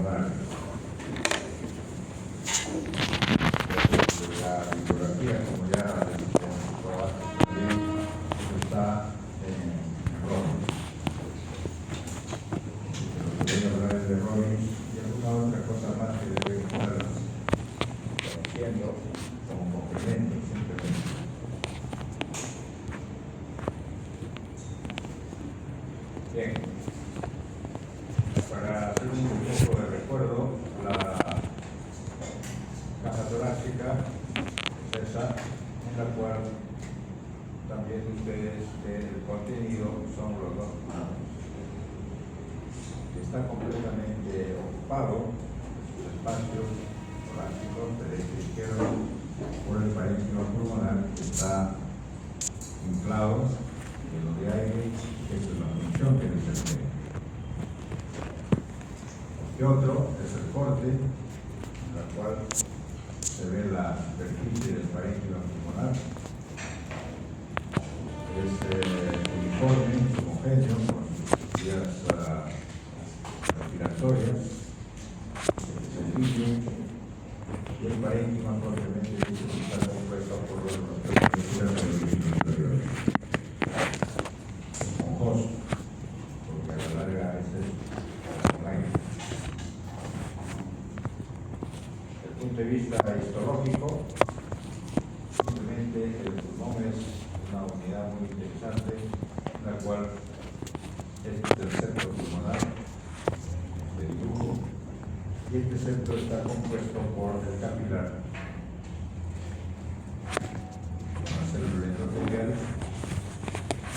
pulmonar. La bibliografía, como ya también está en Robbins. Voy a hablar de Robbins y alguna otra cosa más que debe estar conociendo como complemento simplemente. Bien, para hacer un poco de recuerdo, la caja torácica es esa en la cual también ustedes el contenido son los dos manos. Está completamente ocupado sus espacios torácicos, derecho e izquierdo, por el parénquima pulmonar que está inflado, lleno de aire, que es la función que desempeña. Y otro es el corte, en la cual se ve la superficie del parénquima pulmonar. Es uniforme, homogéneo, con sus vías respiratorias, sencillo, y el parénquima propiamente está compuesto por los estructuras del origen inferior. Esponjoso, porque a la larga es el aire. Desde el punto de vista histológico, simplemente el pulmón es una unidad muy interesante, la cual es el centro pulmonar de dibujo, y este centro está compuesto por el capilar, una célula endotelial,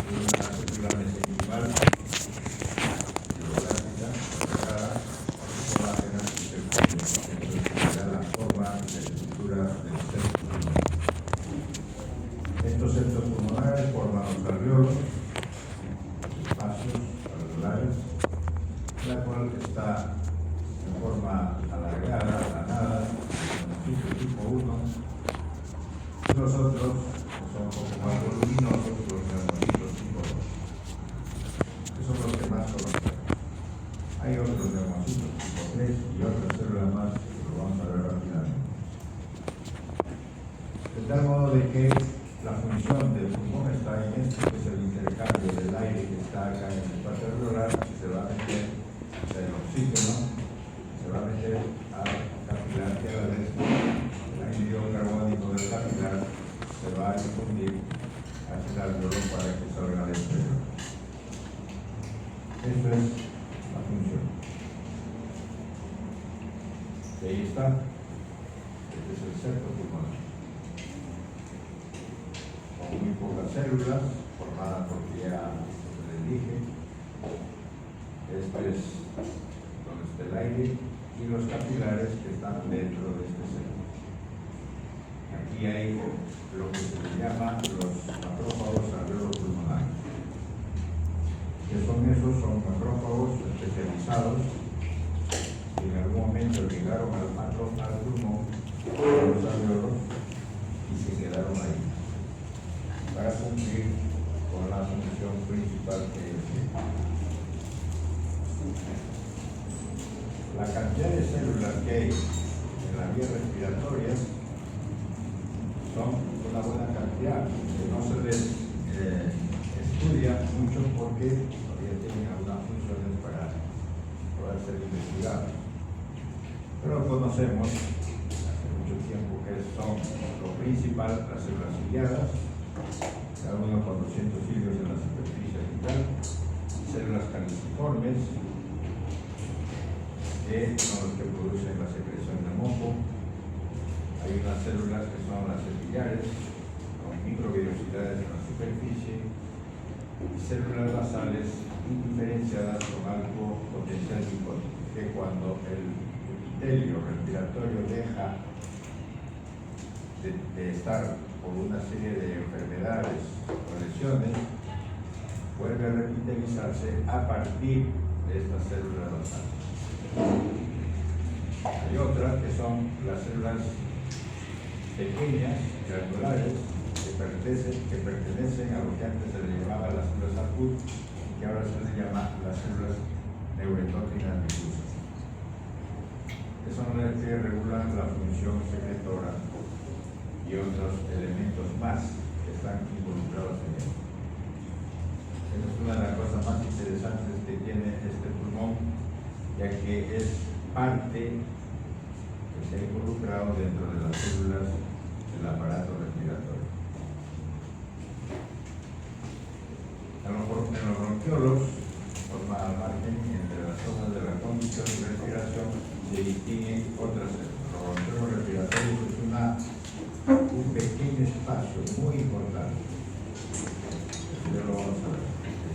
una célula mesenquimal, fibrobláctica, cerrada, colágena y serpulina, que da la forma y la estructura del centro pulmonar. Estos centros pulmonares forman los alveolos, espacios alveolares, la cual está en forma alargada, aplanada, tipo 1, y los otros son un poco más voluminosos, los neumocitos tipo 2, que son los que más conocemos. Hay otros neumocitos tipo 3 y otras células más que lo vamos a ver rápidamente. De tal modo de que la función del pulmón está en esto, que es el intercambio del aire que está acá en el espacio alveolar, que se va a meter, o sea, el oxígeno, se va a meter al capilar, que a la vez el anhídrido carbónico del capilar se va a difundir hacia el alveolo para que salga al exterior. Eso es la función. Y ahí está. Este es el centro pulmonar. Con muy pocas células, formadas por ya les dije. Esto es donde está el aire y los capilares que están dentro de este centro. Aquí hay lo que se le llama los macrófagos alveolo-pulmonares. ¿Qué son esos? Son macrófagos especializados que en algún momento llegaron al pulmón, a los alveolos, y se quedaron ahí para cumplir con la función principal que ellos tienen. La cantidad de células que hay en la vía respiratoria son una buena cantidad, que no se les estudia mucho porque todavía tienen algunas funciones para poder ser investigados. Pero conocemos hace mucho tiempo que son lo principal las células ciliadas, cada uno con 200 cilios en la superficie vital, células caliciformes, que son los que producen la secreción de moco. Hay unas células que son las cepillares, con microvellosidades en la superficie, y células basales indiferenciadas con alto potencial glicótico, que cuando el epitelio respiratorio deja de estar por una serie de enfermedades o lesiones, vuelve a revitalizarse a partir de estas células basales. Hay otras que son las células pequeñas, granulares, que pertenecen a lo que antes se le llamaba las células APUT y que ahora se le llama las células neuroendocrinas difusas. que regulan la función secretora y otros elementos más que están involucrados en esto. Esa es una de las cosas más interesantes que tiene este pulmón, ya que es parte que se ha involucrado dentro de las células del aparato respiratorio. En los bronquiolos, forma al margen entre las zonas de la conducción y respiración, se distinguen otras células. Los bronquiolos respiratorios es un pequeño espacio muy importante. Ya lo vamos a ver.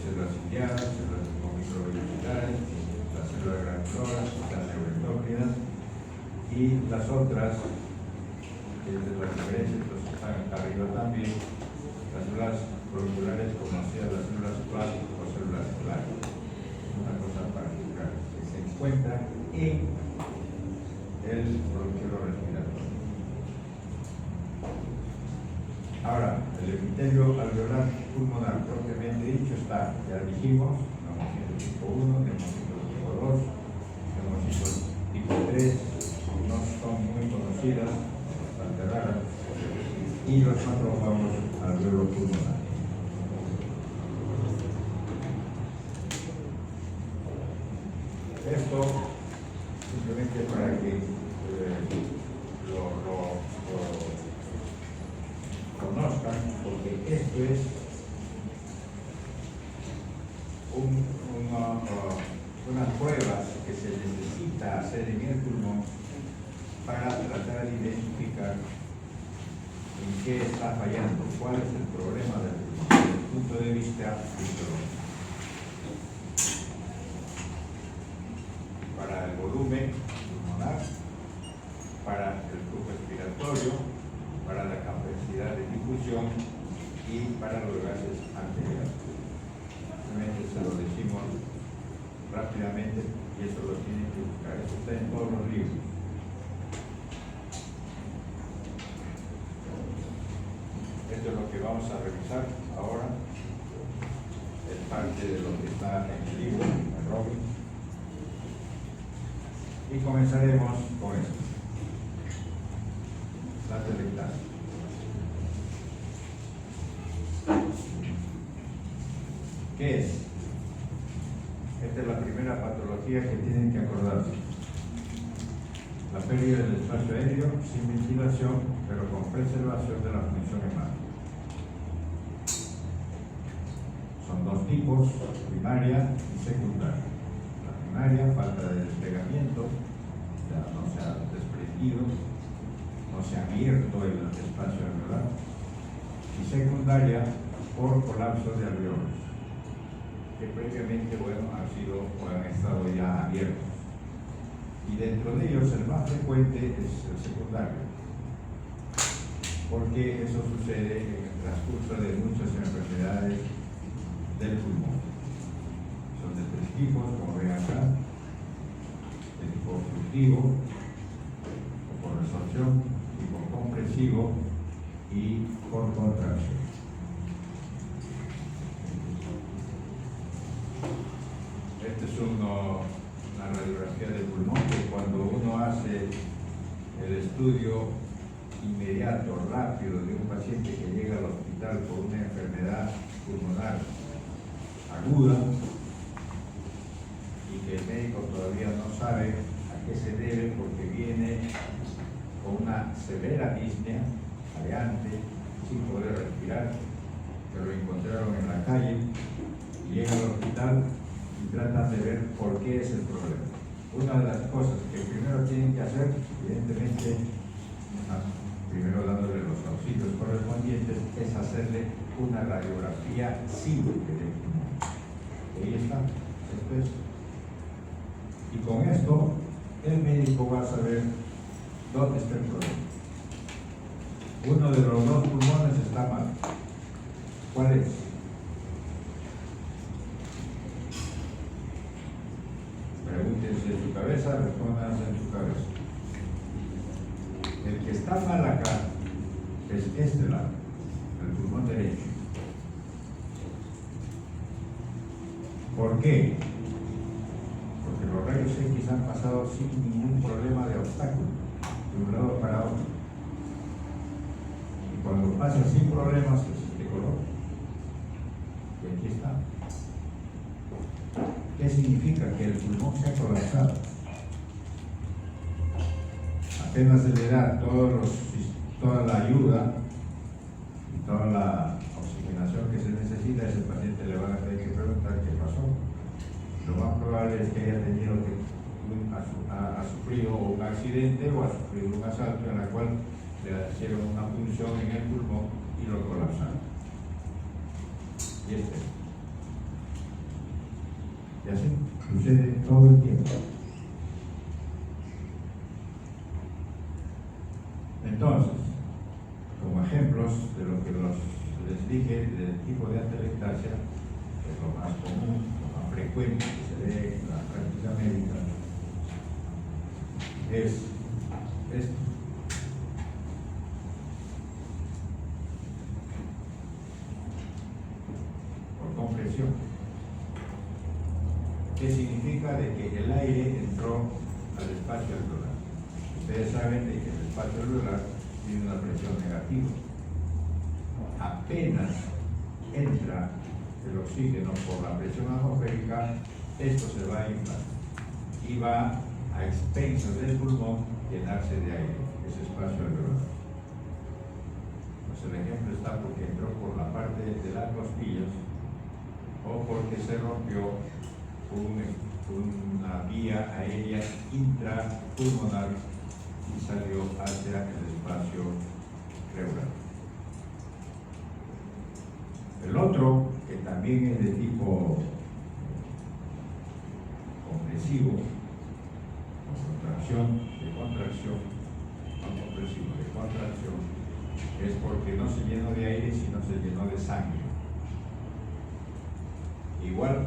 Células ciliadas, células microveloculares, las células granulosas, las neuroendócrinas y las otras, que es de la diferencia, entonces están arriba también, las células bronquiolares conocidas las células plasma o células claras. Una cosa particular que se encuentra en el bronquiolo respiratorio. Ahora, el epitelio alveolar pulmonar propiamente dicho está, ya dijimos, neumocitos tipo 1, neumocitos tipo 2, neumocitos tipo 3, no son muy conocidas, bastante raras, y los macrófagos alveolo pulmonar. Esto simplemente para que lo conozcan, porque esto es unas pruebas que se necesita hacer en el pulmón para tratar de identificar en qué está fallando, cuál es el problema del pulmón desde el punto de vista fisiológico. Para el volumen pulmonar, para el flujo respiratorio, para la capacidad de difusión y para los gases anteriores. Simplemente se lo decimos rápidamente y eso lo tienen que buscar. Eso está en todos los libros. Esto es lo que vamos a revisar ahora. Es parte de lo que está en el libro de Robin. Y comenzaremos con esto. La telectasia. ¿Qué es? Esta es la primera patología que tienen que acordarse. La pérdida del espacio aéreo sin ventilación, pero con preservación de la función hemática. Son dos tipos, primaria y secundaria. La primaria, falta de despegamiento, no se ha desprendido, no se ha abierto el espacio alveolar, y secundaria por colapso de alveolos, que previamente han sido o han estado ya abiertos. Y dentro de ellos el más frecuente es el secundario, porque eso sucede en el transcurso de muchas enfermedades del pulmón. Son de tres tipos, como ven acá: de tipo obstructivo, o por resorción, tipo compresivo y por contracción. Esta es una radiografía del pulmón que cuando uno hace el estudio inmediato, rápido, de un paciente que llega al hospital por una enfermedad pulmonar aguda y que el médico todavía no sabe a qué se debe porque viene con una severa disnea, jadeante, sin poder respirar, que lo encontraron en la calle, y llega al hospital y tratan de ver por qué es el problema. Una de las cosas que primero tienen que hacer, evidentemente, primero dándole los auxilios correspondientes, es hacerle una radiografía simple del pulmón. Ahí está, esto es. Y con esto, el médico va a saber dónde está el problema. Uno de los dos pulmones está mal. ¿Cuál es? Pregúntense en su cabeza, respóndanse en su cabeza. El que está mal acá es este lado, el pulmón derecho. ¿Por qué? Porque los rayos rayos X han pasado sin ningún problema de obstáculo, de un lado para otro. Y cuando pasa sin problemas es este color. Y aquí está. ¿Qué significa? Que el pulmón se ha colapsado. Apenas se le da toda la ayuda y toda la oxigenación que se necesita, a ese paciente le van a tener que preguntar qué pasó. Lo más probable es que haya tenido ha sufrido un accidente o ha sufrido un asalto en la cual le hicieron una punción en el pulmón y lo colapsaron. Y y así sucede todo el tiempo. Entonces, como ejemplos de lo que les dije del tipo de atelectasia, que es lo más común, lo más frecuente que se ve en la práctica médica, es esto. Por compresión. ¿Qué significa? De que el aire entró al espacio alveolar. Ustedes saben de que el espacio alveolar tiene una presión negativa. Apenas entra el oxígeno por la presión atmosférica, esto se va a inflar y va a expensas del pulmón llenarse de aire, ese espacio alveolar. Pues el ejemplo está porque entró por la parte de las costillas o porque se rompió una vía aérea intrapulmonar y salió hacia el espacio pleural. El otro, que también es de tipo compresivo, de contracción, no compresivo, de contracción, es porque no se llenó de aire, sino se llenó de sangre. Igual,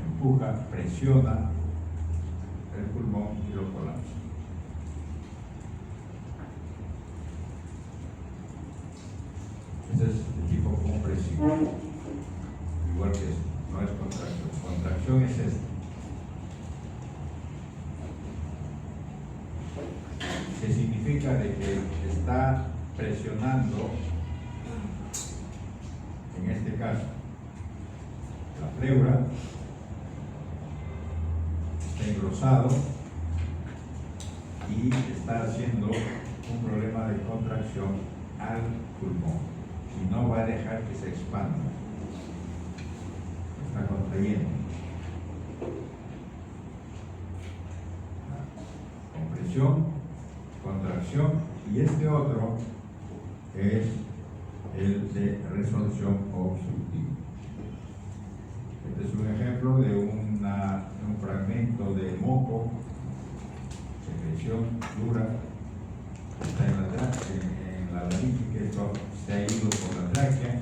empuja, presiona el pulmón y lo colapsa. Ese es el tipo compresivo. Igual que esto, no es contracción. Contracción es esto. Que significa de que está presionando, en este caso, la pleura, está engrosado y está haciendo un problema de contracción al pulmón y no va a dejar que se expanda, está contrayendo. Compresión, contracción, y este otro es el de resorción obstructiva. Este es un ejemplo de un fragmento de moco, secreción dura, que está en la laringe, que esto se ha ido por la tráquea,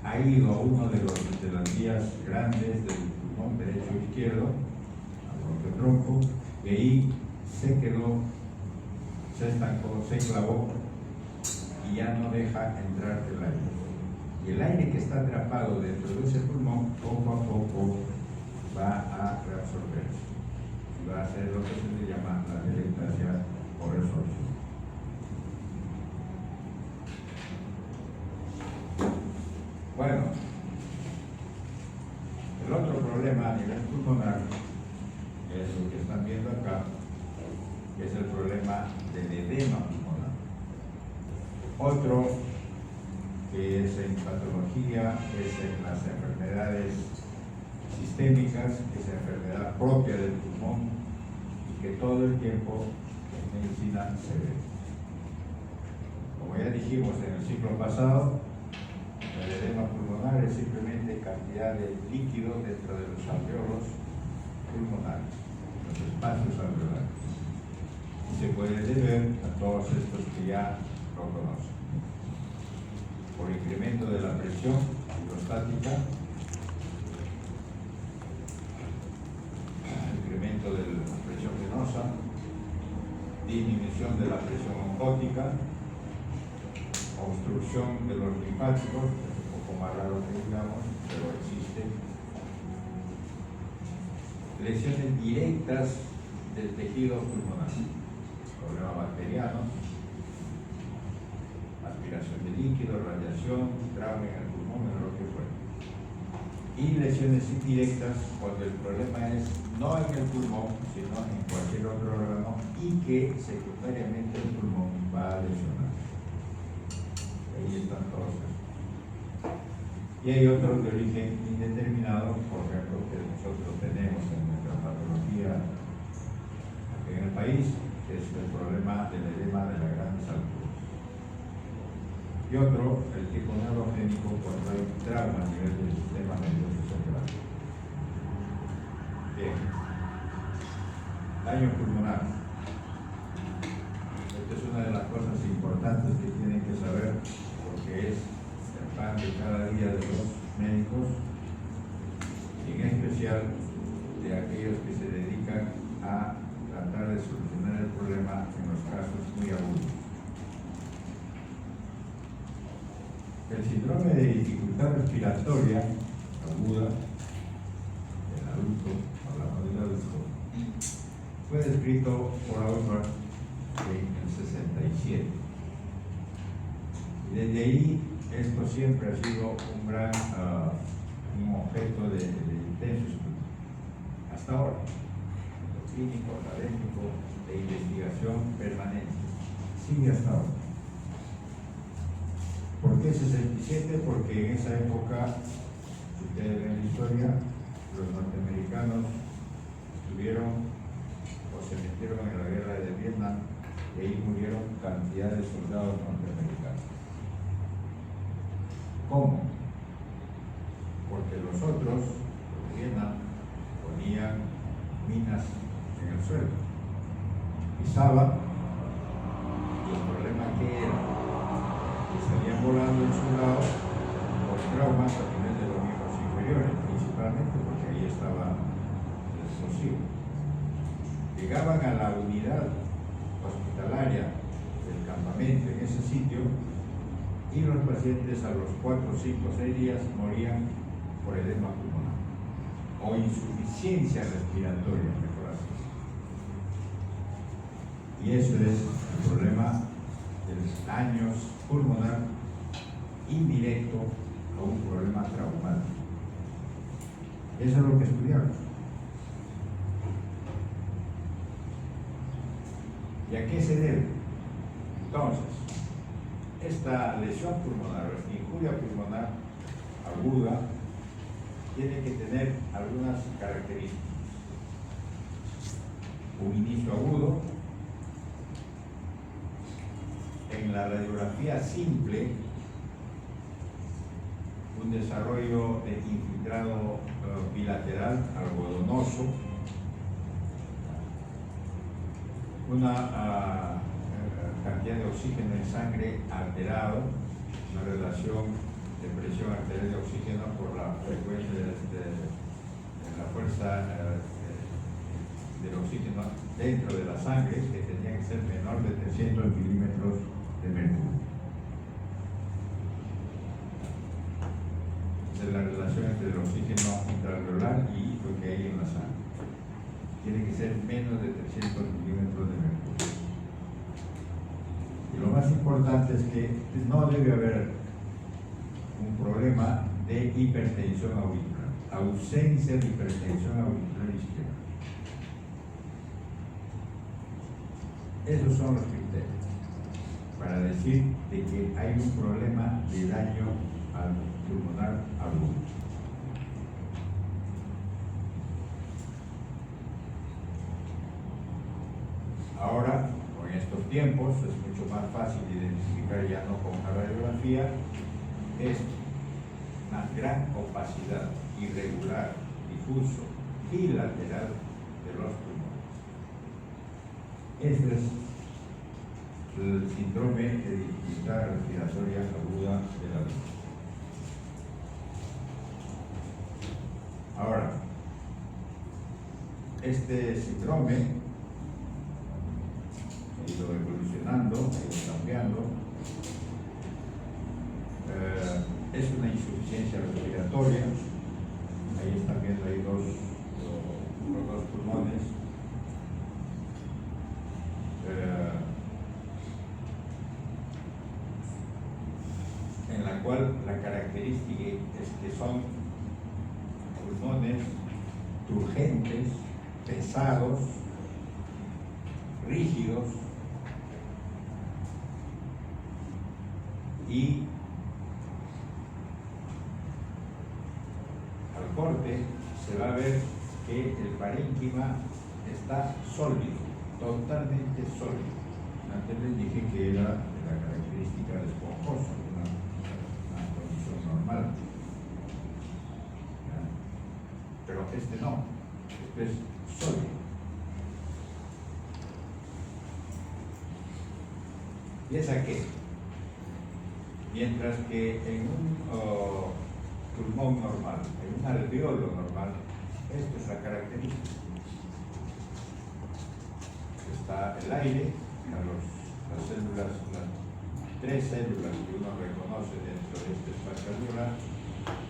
ha ido a uno de las vías grandes del pulmón derecho o izquierdo, al tronco, y ahí se quedó, se estancó, se clavó y ya no deja entrar el aire. Y el aire que está atrapado dentro de ese pulmón, poco a poco va a reabsorberse y va a hacer lo que se le llama la atelectasia o resorción. Bueno, el otro problema a nivel pulmonar es lo que están viendo acá, que es el problema del edema pulmonar. Otro que es en patología, es en las enfermedades sistémicas, que es enfermedad propia del pulmón y que todo el tiempo en medicina se ve. Como ya dijimos en el ciclo pasado, el edema pulmonar es simplemente cantidad de líquido dentro de los alveolos pulmonares, los espacios alveolares. Y se puede deber a todos estos que ya lo conocen. Por incremento de la presión hidrostática, incremento de la presión venosa, disminución de la presión oncótica, obstrucción de los linfáticos, es un poco más raro que digamos, pero existe, lesiones directas del tejido pulmonar, problemas bacterianos, aspiración de líquido, radiación, trauma en el pulmón, en lo que fuera. Y lesiones indirectas cuando el problema es no en el pulmón, sino en cualquier otro órgano y que secundariamente el pulmón va a lesionar. Ahí están todos estos. Y hay otros de origen indeterminado, por ejemplo, que nosotros tenemos en nuestra patología aquí en el país, que es el problema del edema de las grandes alturas. Y otro, el tipo neurogénico, cuando hay un trauma a nivel del sistema nervioso central. Bien. Daño pulmonar. Esta es una de las cosas importantes que tienen que saber, porque es el pan de cada día de los médicos, y en especial de aquellos que se dedican a tratar de solucionar el problema en los casos muy agudos. El síndrome de dificultad respiratoria aguda del adulto, hablamos del adulto, fue descrito por Auerbach en el 67. Y desde ahí esto siempre ha sido un gran un objeto de intenso estudio. Hasta ahora, lo clínico, académico, de investigación permanente. Sigue hasta ahora. ¿Por qué 67? Porque en esa época, si ustedes ven la historia, los norteamericanos estuvieron o se metieron en la guerra de Vietnam y ahí murieron cantidad de soldados norteamericanos. ¿Cómo? Porque los otros, los de Vietnam, ponían minas en el suelo, pisaban, y el problema que era que salían volando en su lado por traumas a nivel de los miembros inferiores, principalmente porque ahí estaba el explosivo. Llegaban a la unidad hospitalaria del campamento en ese sitio y los pacientes a los 4, 5, 6 días morían por edema pulmonar o insuficiencia respiratoria, mejor así. Y eso es el problema de los daños pulmonar indirecto a un problema traumático. Eso es lo que estudiamos. ¿Y a qué se debe? Entonces, esta lesión pulmonar, esta injuria pulmonar aguda, tiene que tener algunas características. Un inicio agudo. En la radiografía simple, un desarrollo de infiltrado bilateral algodonoso, una cantidad de oxígeno en sangre alterado, una relación de presión arterial de oxígeno por la frecuencia de la fuerza del oxígeno dentro de la sangre, que tenía que ser menor de 300 milímetros de mercurio. De la relación entre el oxígeno intraalveolar y lo que hay en la sangre. Tiene que ser menos de 300 milímetros de mercurio. Y lo más importante es que no debe haber un problema de hipertensión auricular, ausencia de hipertensión auricular izquierda. Esos son los criterios para decir de que hay un problema de daño al pulmonar agudo. Ahora, con estos tiempos, es mucho más fácil identificar ya no con una radiografía, es una gran opacidad, irregular, difuso, bilateral de los pulmones. Este es el síndrome de dificultad respiratoria aguda del adulto. Ahora, este síndrome ha ido evolucionando, ha ido cambiando. Es una insuficiencia respiratoria. Ahí están viendo ahí dos los dos pulmones, en la cual la característica es que son pulmones turgentes, pesados, rígidos y al corte se va a ver que el parénquima está sólido, totalmente sólido. Antes les dije que era la característica de esponjoso, una condición normal. ¿Ya? Pero este no, este es sólido. ¿Y es a qué? Mientras que en un pulmón normal, en un alveolo normal, esto es la característica. Está el aire, las células, las tres células que uno reconoce dentro de este espacio alveolar,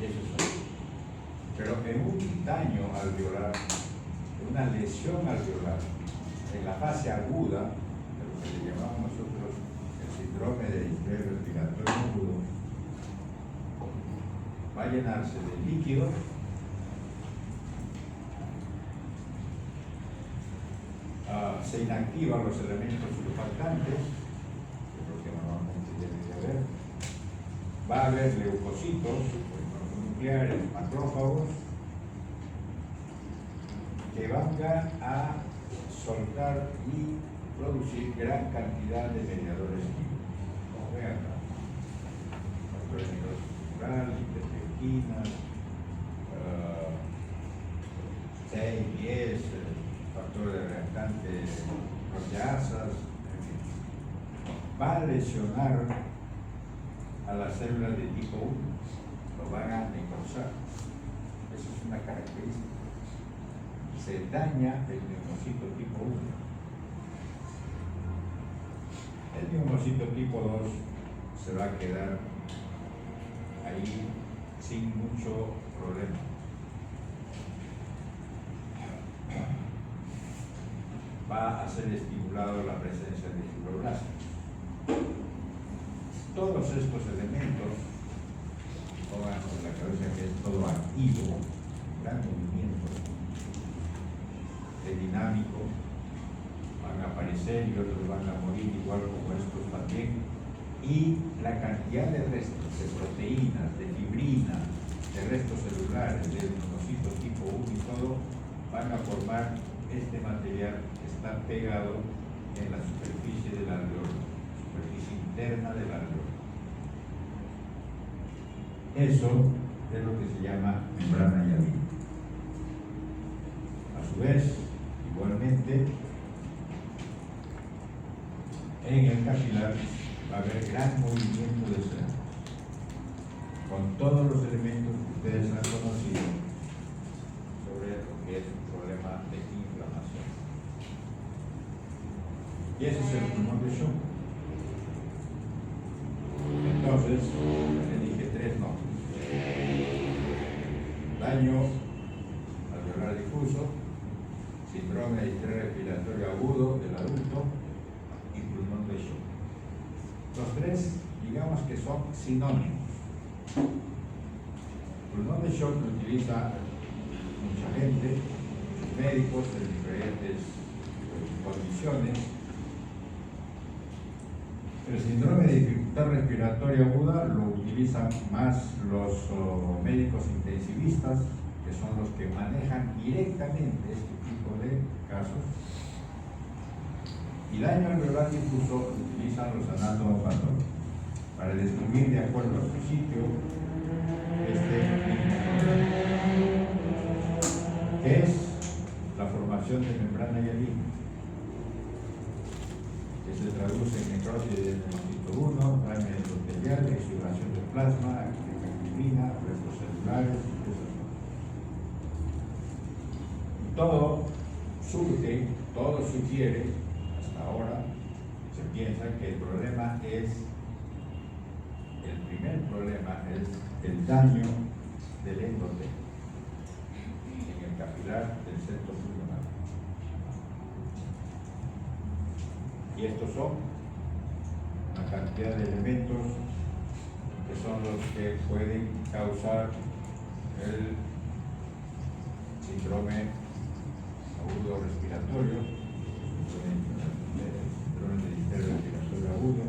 y eso es así. Pero en un daño alveolar, en una lesión alveolar, en la fase aguda, de lo que le llamamos nosotros el síndrome de distrés respiratorio agudo, va a llenarse de líquido se inactivan los elementos surfactantes, que es lo que normalmente tiene que haber. Va a haber leucocitos, nucleares, macrófagos, que van a soltar y producir gran cantidad de mediadores químicos. Como vean acá, factores microestructurales, interleuquinas, 6, 10, factores de reactante, proteasas, en fin. Va a lesionar a las células de tipo 1, lo van a necrosar. Eso es una característica. Se daña el neumocito tipo 1. El neumocito tipo 2 se va a quedar ahí sin mucho problema. Va a ser estimulado la presencia de fibroblastos. Todos estos elementos, pongan en la cabeza que es todo activo, gran movimiento, es dinámico, van a aparecer y otros van a morir igual como estos también, y la cantidad de restos, de proteínas, de fibrina, de restos celulares, de linfocitos tipo 1 y todo, van a formar este material que está pegado en la superficie del alveolo, superficie interna del alveolo. Eso es lo que se llama membrana hialina. A su vez, igualmente, en el capilar va a haber gran movimiento de sangre, con todos los elementos que ustedes han conocido sobre lo que es un problema de inflamación. Y ese es el pulmón de Schumann. Entonces, le dije 3 nombres. Daño alveolar difuso, síndrome de distrés respiratorio agudo del adulto y pulmón de Schumann. Los 3, digamos que son sinónimos. Pulmón de shock lo utiliza mucha gente, muchos médicos en diferentes condiciones. El síndrome de dificultad respiratoria aguda lo utilizan más los médicos intensivistas, que son los que manejan directamente este tipo de casos. Y daño alveolar difuso lo utilizan los anatomopatólogos para descubrir de acuerdo a su sitio que es la formación de membrana hialina, que se traduce en necrosis del neumocito 1, daño endotelial, exudación de plasma, fibrina, restos celulares, esas cosas. Y todo surge, todo sugiere, hasta ahora, se piensa que el problema es, el primer problema es el daño del endotelio. En el el capilar del septo pulmonar. Y estos son una cantidad de elementos que son los que pueden causar el síndrome agudo respiratorio, síndrome de distrés respiratorio agudo,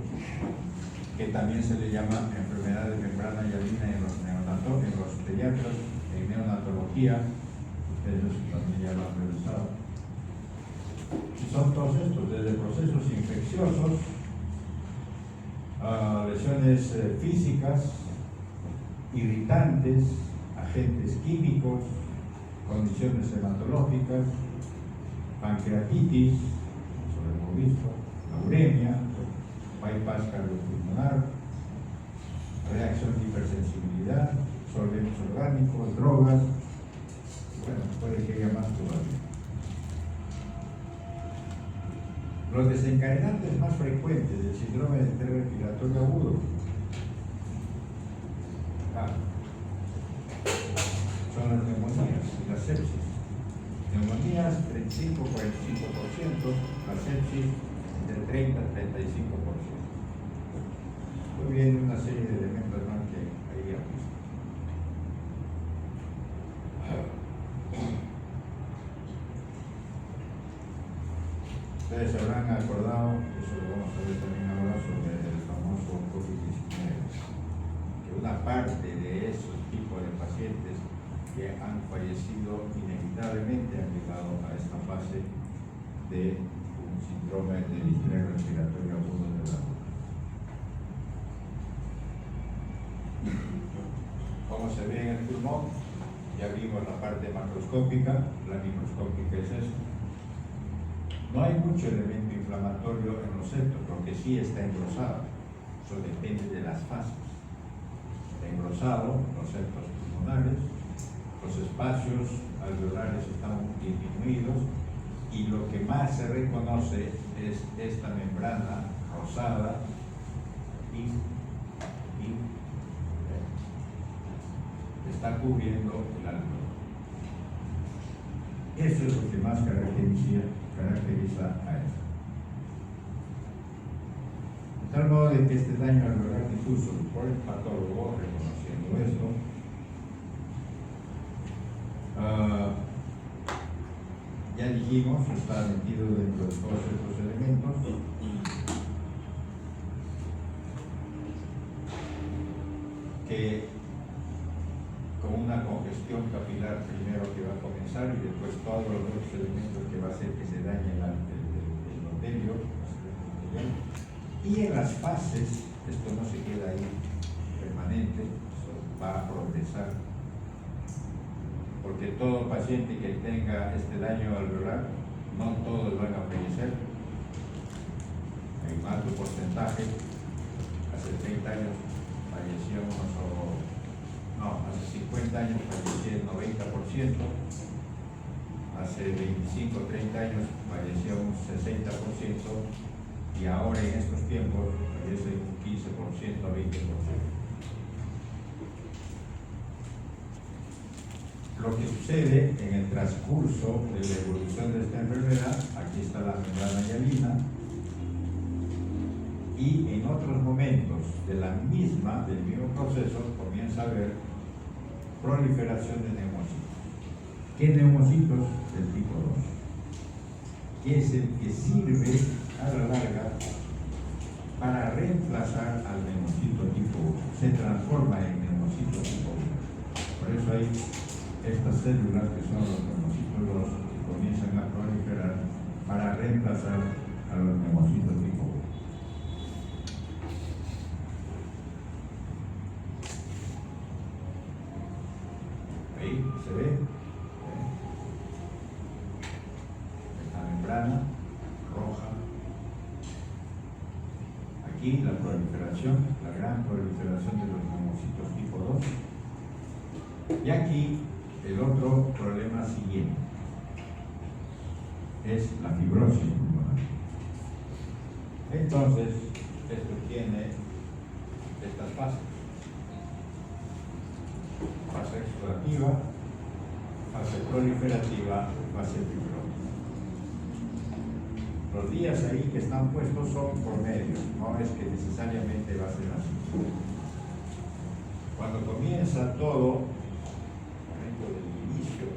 que también se le llama enfermedad de membrana hialina en los neonatos, en los pediatras, en neonatología, ustedes también ya lo han revisado. Y son todos estos, desde procesos infecciosos, a lesiones físicas, irritantes, agentes químicos, condiciones hematológicas, pancreatitis, eso lo hemos visto, la uremia, bypass cardiopulmonar, reacción de hipersensibilidad, solventes orgánicos, drogas, bueno, puede que haya más todavía. Los desencadenantes más frecuentes del síndrome de estrés respiratorio agudo son las neumonías y las sepsis. Neumonías 35-45%, la sepsis del 30-35%. Muy bien, una serie de elementos más que ahí ya visto. Ustedes se habrán acordado, eso lo vamos a ver también ahora, sobre el famoso COVID-19, que una parte de esos tipos de pacientes que han fallecido inevitablemente han llegado a esta fase de un síndrome de distrés respiratorio agudo de la boca. Como se ve en el pulmón, ya vimos la parte macroscópica, la microscópica es esto. No hay mucho elemento inflamatorio en los septos, porque sí está engrosado. Eso depende de las fases. Está engrosado los septos pulmonares, los espacios alveolares están disminuidos y lo que más se reconoce es esta membrana rosada y está cubriendo el alveolo. Eso es lo que más caracteriza a esto. De tal modo de que este daño alveolar difuso por el patólogo, reconociendo esto, ya dijimos, está metido dentro de todos estos elementos. Que con una congestión capilar primero que va a comenzar y después todos los otros elementos que va a hacer que se dañe el endotelio. Y en las fases, esto no se queda ahí permanente, eso va a progresar. Porque todo paciente que tenga este daño alveolar, no todos van a fallecer. Hay un alto porcentaje, hace 30 años falleció hace 50 años fallecía el 90%, hace 25 o 30 años fallecía un 60% y ahora en estos tiempos fallece un 15% a 20%. Lo que sucede en el transcurso de la evolución de esta enfermedad, aquí está la membrana hialina, y en otros momentos del mismo proceso comienza a haber proliferación de neumocitos. ¿Qué neumocitos? Del tipo 2, que es el que sirve a la larga para reemplazar al neumocito tipo 1. Se transforma en neumocito tipo 1. Por eso hay estas células que son los neumocitos 2 que comienzan a proliferar para reemplazar a los neumocitos tipo 1. Ahí se ve esta membrana roja. Aquí la proliferación, la gran proliferación de los neumocitos tipo 2. Y aquí el otro problema siguiente es la fibrosis pulmonar. Entonces, esto tiene estas fases. Fase exudativa, fase proliferativa, fase fibrosa. Los días ahí que están puestos son promedios, no es que necesariamente va a ser así. Cuando comienza todo, momento del inicio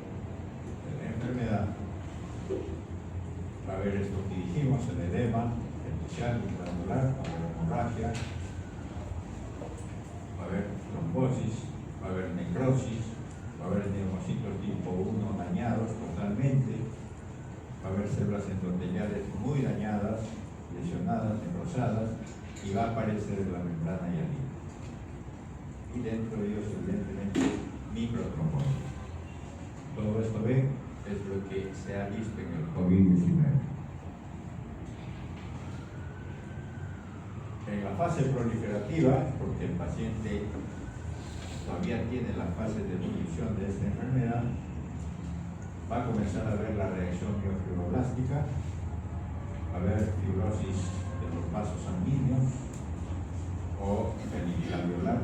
de la enfermedad, va a haber esto que dijimos, el edema, especial, glandular, va a haber hemorragia, va a haber trombosis, va a haber necrosis, va a haber neumocitos tipo 1 dañados totalmente, va a haber células endoteliales muy dañadas, lesionadas, necrosadas, y va a aparecer la membrana hialina. Y dentro de ellos, evidentemente, microtrombosis. Todo esto, ven, es lo que se ha visto en el COVID-19. En la fase proliferativa, porque el paciente todavía tiene la fase de evolución de esta enfermedad, va a comenzar a ver la reacción miofibroblástica, va a haber fibrosis de los vasos sanguíneos o alveolar,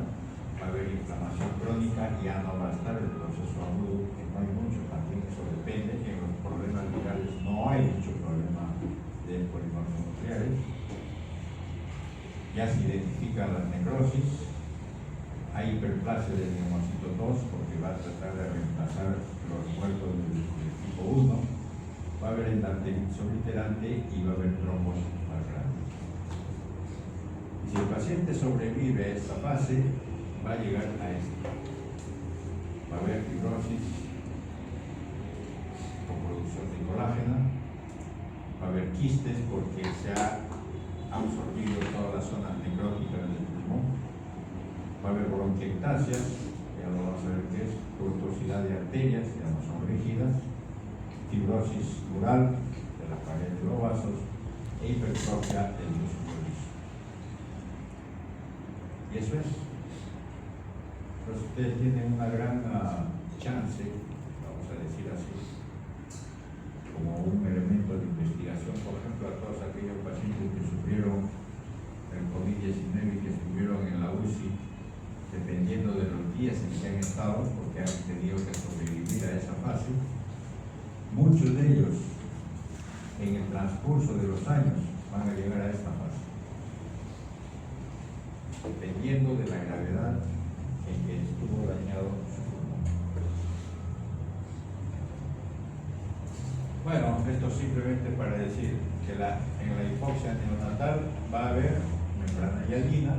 va a haber inflamación crónica, ya no va a estar el proceso agudo, que no hay mucho, también eso depende, que en los problemas virales no hay mucho problema de polimorfos nucleares. Ya se identifican las necrosis, hay hiperplasia del neumocito 2 porque va a tratar de reemplazar los muertos del tipo 1, va a haber endardenitis obliterante y va a haber trombosis más grandes. Y si el paciente sobrevive a esta fase, va a llegar a esto. Va a haber fibrosis con producción de colágeno, va a haber quistes porque se ha absorbido todas las zonas necróticas del pulmón, va a haber bronquiectasias, ya lo vamos a ver qué es, tortuosidad de arterias, ya no son rígidas, fibrosis mural de la pared de los vasos e hipertrofia del músculo liso. Y eso es. Entonces ustedes tienen una gran chance, vamos a decir así, como un elemento de investigación, por ejemplo, a todos aquellos pacientes que sufrieron el COVID-19 y que estuvieron en la UCI, dependiendo de los días en que han estado, porque han tenido que sobrevivir a esa fase, muchos de ellos en el transcurso de los años van a llegar a esta fase, dependiendo de la gravedad en que estuvo dañado su pulmón. Bueno, esto simplemente para decir que en la hipoxia neonatal va a haber membrana hialina,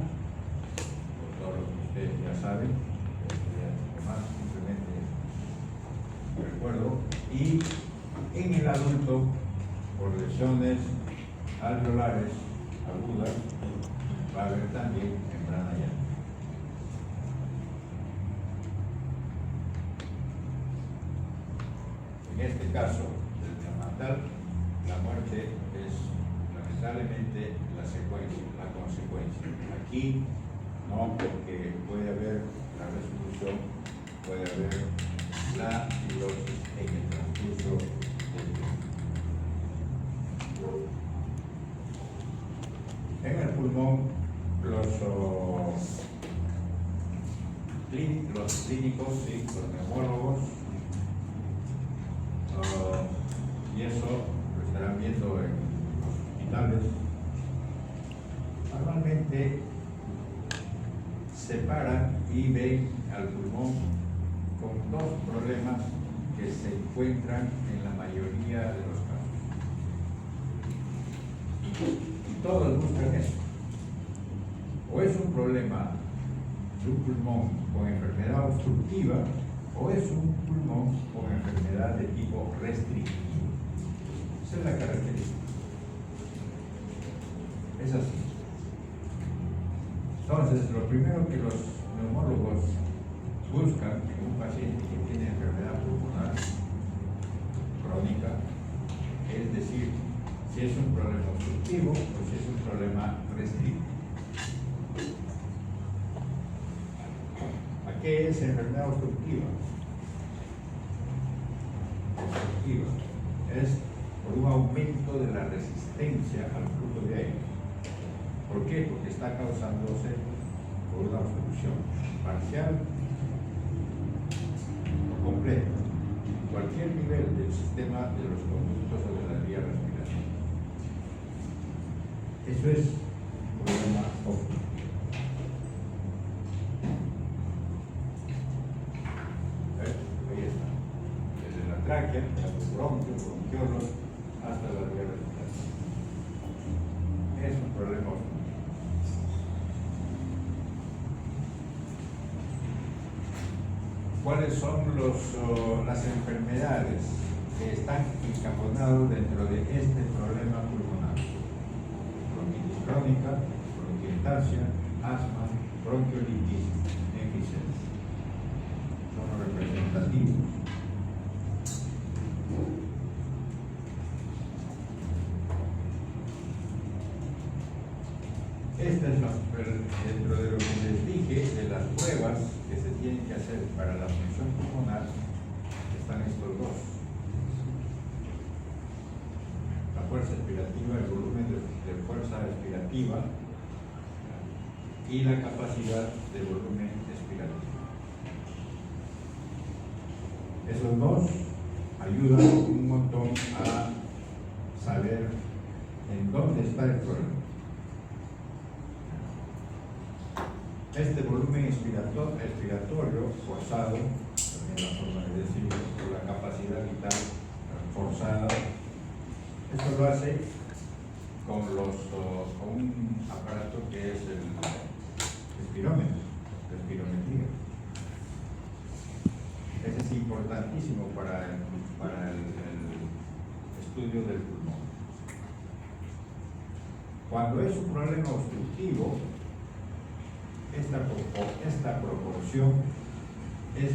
por todo lo que ustedes ya saben, más simplemente recuerdo, y en el adulto, por lesiones alveolares agudas, va a haber también membrana hialina. En este caso del neonatal, la muerte es lamentablemente la consecuencia. Aquí no, porque puede haber la resolución, puede haber la fibrosis en el transcurso del tiempo. En el pulmón, los clínicos, sí, los neumólogos, y eso lo estarán viendo en los hospitales, normalmente separan y ven al pulmón con dos problemas que se encuentran en la mayoría de los casos. Y todos buscan eso. O es un problema de un pulmón con enfermedad obstructiva, o es un pulmón con enfermedad de tipo restrictivo. Esa es la característica. Es así. Entonces, lo primero que los neumólogos buscan en un paciente que tiene enfermedad pulmonar crónica, es decir, si es un problema obstructivo o si es un problema restrictivo. ¿A qué es enfermedad obstructiva? Obstructiva es por un aumento de la resistencia al flujo de aire. ¿Por qué? Porque está causándose por una obstrucción parcial o completa. cualquier nivel del sistema de los conductos o de la vía respiratoria. Eso es un problema óptimo. Ahí está. Desde la tráquea, el bronquio, bronquiolos, hasta la vía respiratoria. Es un problema óptimo. ¿Cuáles son las enfermedades que están encajonadas dentro de este problema pulmonar? Bronquitis crónica, bronquiectasia, asma, bronquiolitis, enfisema. Son los representativos. Esta es dentro de lo que les dije, de las pruebas que se tienen que hacer para la función pulmonar, están estos dos. La fuerza expirativa, el volumen de fuerza expirativa y la capacidad de volumen expirativo. Esos dos ayudan un montón a saber en dónde está el problema. Este volumen expiratorio forzado, también la forma de decirlo, por la capacidad vital forzada, esto lo hace con un aparato que es el espirómetro, la espirometría. Ese es importantísimo para el estudio del pulmón. Cuando es un problema obstructivo, esta proporción es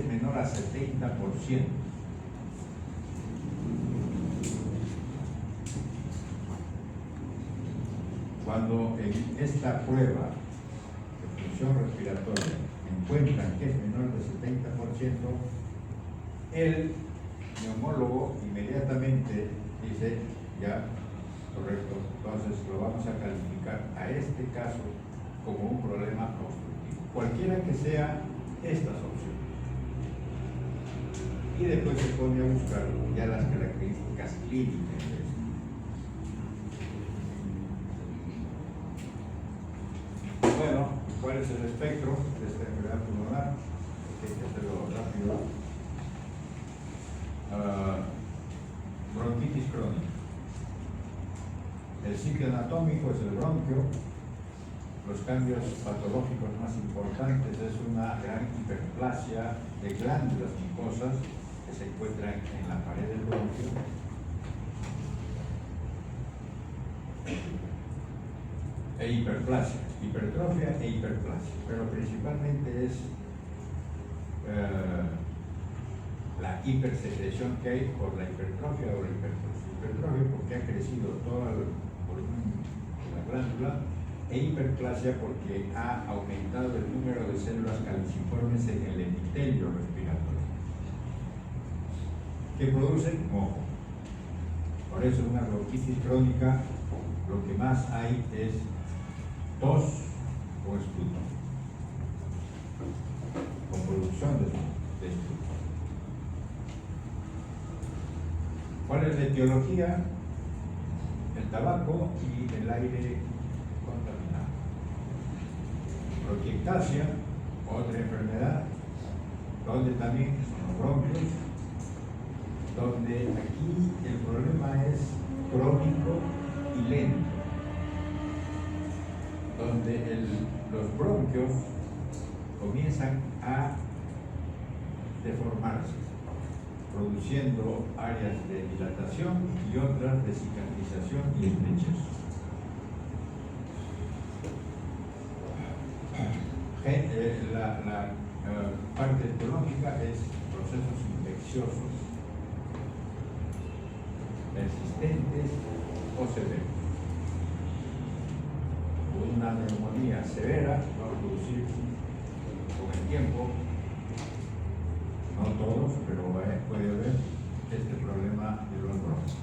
menor a 70%. Cuando en esta prueba de función respiratoria encuentran que es menor de 70%, el neumólogo inmediatamente dice, ya, correcto, entonces lo vamos a calificar a este caso como un problema obstructivo, cualquiera que sea estas opciones. Y después se pone a buscar ya las características clínicas de esto. Bueno, ¿cuál es el espectro de esta enfermedad pulmonar? Hay que hacerlo rápido. Bronquitis crónica. El sitio anatómico es el bronquio. Los cambios patológicos más importantes es una gran hiperplasia de glándulas mucosas que se encuentran en la pared del bronquio. E hiperplasia, hipertrofia e hiperplasia, pero principalmente es la hipersecreción que hay por la hipertrofia o la hiperplasia. Hipertrofia porque ha crecido todo el volumen de la glándula, e hiperplasia porque ha aumentado el número de células caliciformes en el epitelio respiratorio, que producen moco. Por eso en una bronquitis crónica lo que más hay es tos o esputo, con producción de esputo. ¿Cuál es la etiología? El tabaco y el aire contaminado. Bronquiectasia, otra enfermedad, donde también son los bronquios, donde aquí el problema es crónico y lento, donde los bronquios comienzan a deformarse, produciendo áreas de dilatación y otras de cicatrización y estrechez. La parte etiológica es procesos infecciosos persistentes o severos. Una neumonía severa va a producir con el tiempo, no todos, pero puede haber este problema de los bronquios.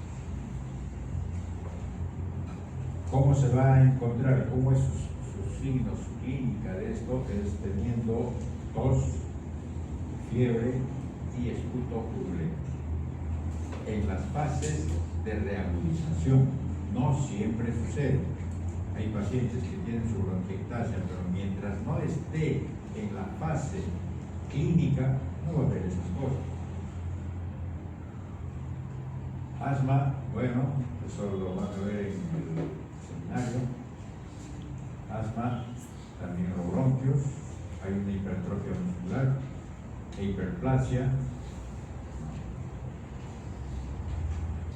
¿Cómo se va a encontrar? ¿Cómo es sus signos, su clínica de esto? Es teniendo tos, fiebre, y esputo purulento. En las fases de reagudización, no siempre sucede. Hay pacientes que tienen su bronquiectasia, pero mientras no esté en la fase clínica, no va a ver esas cosas. Asma, bueno, eso lo van a ver en el seminario. Asma, también los bronquios, hay una hipertrofia muscular, hiperplasia,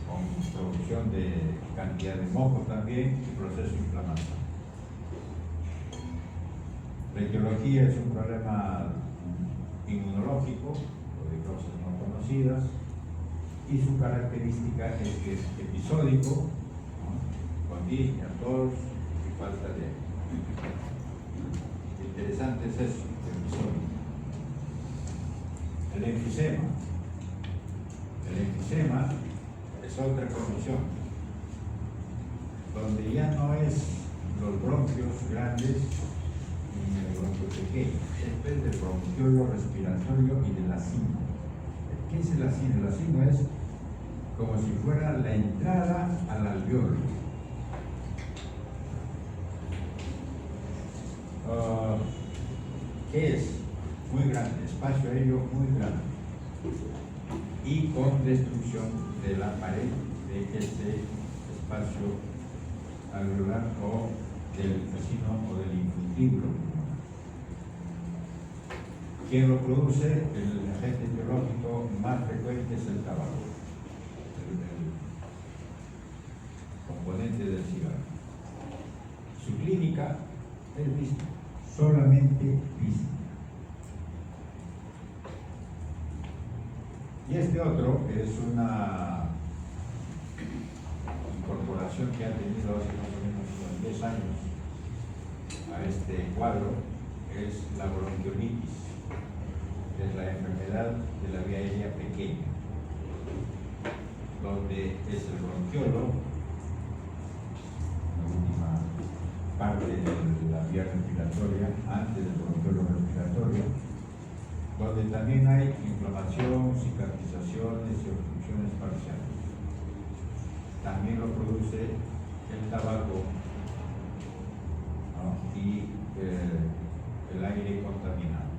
con producción de cantidad de moco también y proceso inflamatorio. La etiología es un problema inmunológico o de causas no conocidas, y su característica es que es episódico, ¿no? Con disnea, tos y falta de aire. Interesante es eso, episódico. El enfisema. El enfisema es otra condición, donde ya no es los bronquios grandes ni el bronquio pequeño, esto es del bronquiolo respiratorio y del acino. ¿Qué es el acino? El acino es como si fuera la entrada al alveolo. Que es muy grande, espacio aéreo muy grande y con destrucción de la pared de ese espacio alveolar o del acino o del infundíbulo pulmonar. ¿Quién lo produce? El agente biológico más frecuente es el tabaco, el componente del cigarro. Su clínica es vista, solamente vista. Y este otro es una incorporación que han tenido hace más o menos unos 10 años a este cuadro, es la bronquiolitis, que es la enfermedad de la vía aérea pequeña, donde es el bronquiolo, la última parte de la vía respiratoria, antes del bronquiolo respiratorio, donde también hay inflamación, cicatrizaciones y obstrucciones parciales. También lo produce el tabaco, ¿no? Y el aire contaminado.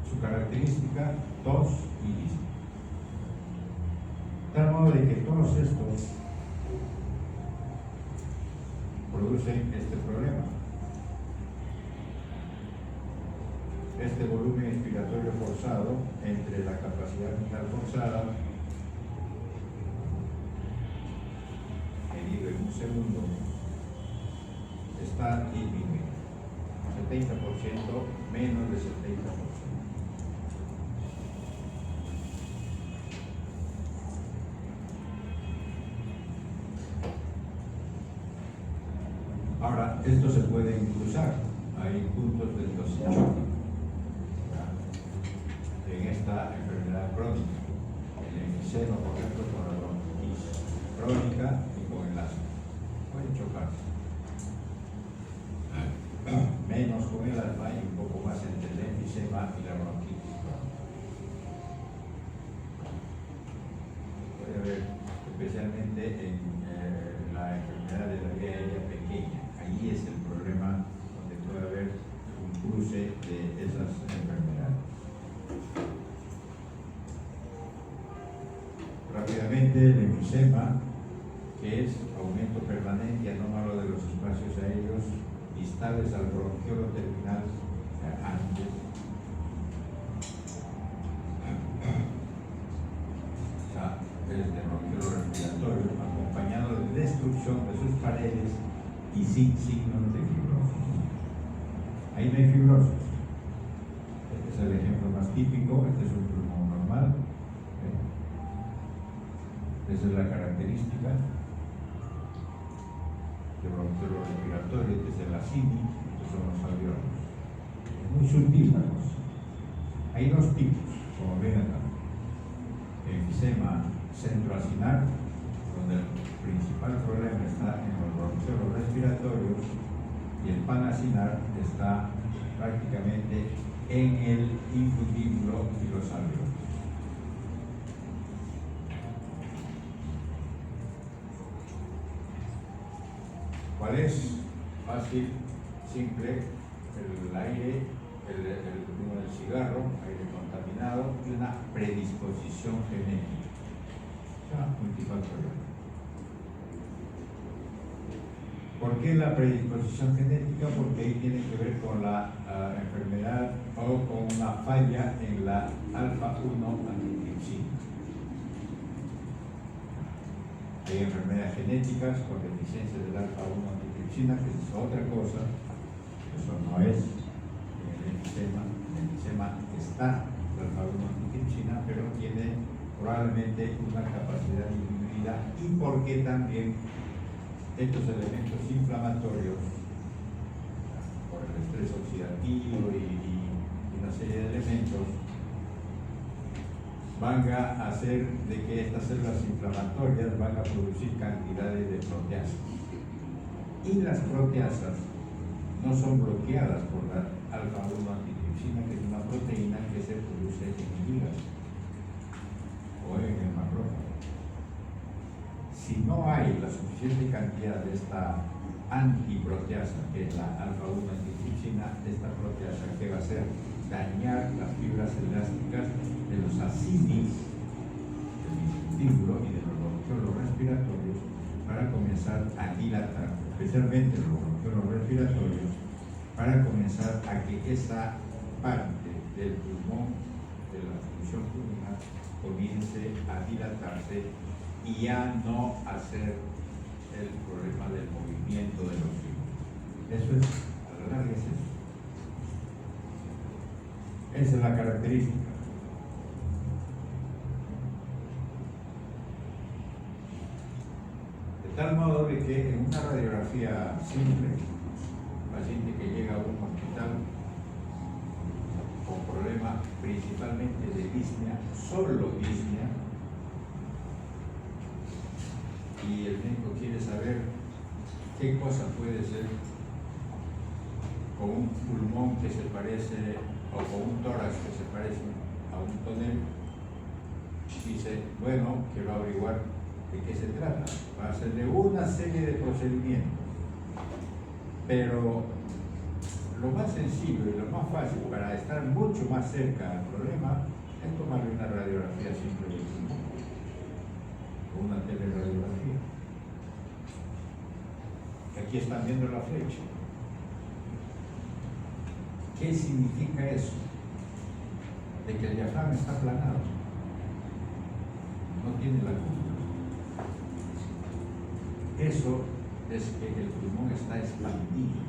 Su característica, tos y disnea. De tal modo de que todos estos producen este problema. Este volumen expiratorio forzado entre la capacidad vital forzada, medido en un segundo, está disminuido. 70%, menos de 70%. Ahora, estos se pueden cruzar. Hay puntos del dosichoque en esta enfermedad crónica, el enfisema, por ejemplo, con la bronquitis crónica y con el asma. Pueden chocarse. Menos con el asma y un poco más entre el enfisema y la bronquitis crónica. Puede haber, especialmente en la enfermedad de la vía aérea pequeña. Ahí es el problema donde puede haber un cruce de esas enfermedades. Rápidamente, el enfisema, que es aumento permanente y anómalo de los espacios aéreos distales al bronquiolo terminal antes. O sea, desde el bronquiolo respiratorio, acompañado de destrucción de sus paredes y sin signos de fibrosis. Ahí no hay fibrosis. Este es el ejemplo más típico, este es un pulmón normal. Esa es la característica del bronquiolo respiratorio, este es el acini, estos son los alveolos. Es muy sutil la cosa. Hay dos tipos, como ven acá. Enfisema centroacinar, donde el principal problema está en los bronquiolos respiratorios, y el panacinar está prácticamente en el infundíbulo y los alveolos. ¿Cuál es? Fácil, simple, el aire, el cigarro, aire contaminado y una predisposición genética. Multifactorial. ¿Por qué la predisposición genética? Porque ahí tiene que ver con la enfermedad o con una falla en la alfa-1 antitripsina. Hay enfermedades genéticas con deficiencia del alfa-1 antitripsina, que es otra cosa. Eso no es en el enfisema. En el enfisema está el alfa-1 antitripsina, pero tiene probablemente una capacidad disminuida, y porque también estos elementos inflamatorios, por el estrés oxidativo y una serie de elementos, van a hacer de que estas células inflamatorias van a producir cantidades de proteasas. Y las proteasas no son bloqueadas por la alfa-1 antitripsina, que es una proteína que se produce en el hígado o en el macrófago. Si no hay la suficiente cantidad de esta antiproteasa, que es la alfa-1 antitripsina, esta proteasa, que va a hacer dañar las fibras elásticas de los acinis del infundíbulo y de los bronquiolos respiratorios, para comenzar a dilatar, especialmente los bronquiolos respiratorios, para comenzar a que esa parte del pulmón, de la función pulmonar, comience a dilatarse y ya no hacer el problema del movimiento de los fibros. Eso es, a la larga es eso. Esa es la característica. De tal modo de que en una radiografía simple, paciente que llega a un hospital con problemas principalmente de disnea, solo disnea, y el médico quiere saber qué cosa puede ser con un pulmón que se parece, o con un tórax que se parece a un tonel, dice, bueno, quiero averiguar de qué se trata. Va a hacerle una serie de procedimientos, pero lo más sencillo y lo más fácil para estar mucho más cerca al problema es tomarle una radiografía simple del pulmón, o una teleradiografía. Aquí están viendo la flecha. ¿Qué significa eso? De que el diafragma está aplanado, no tiene la curva. Eso es que el pulmón está expandido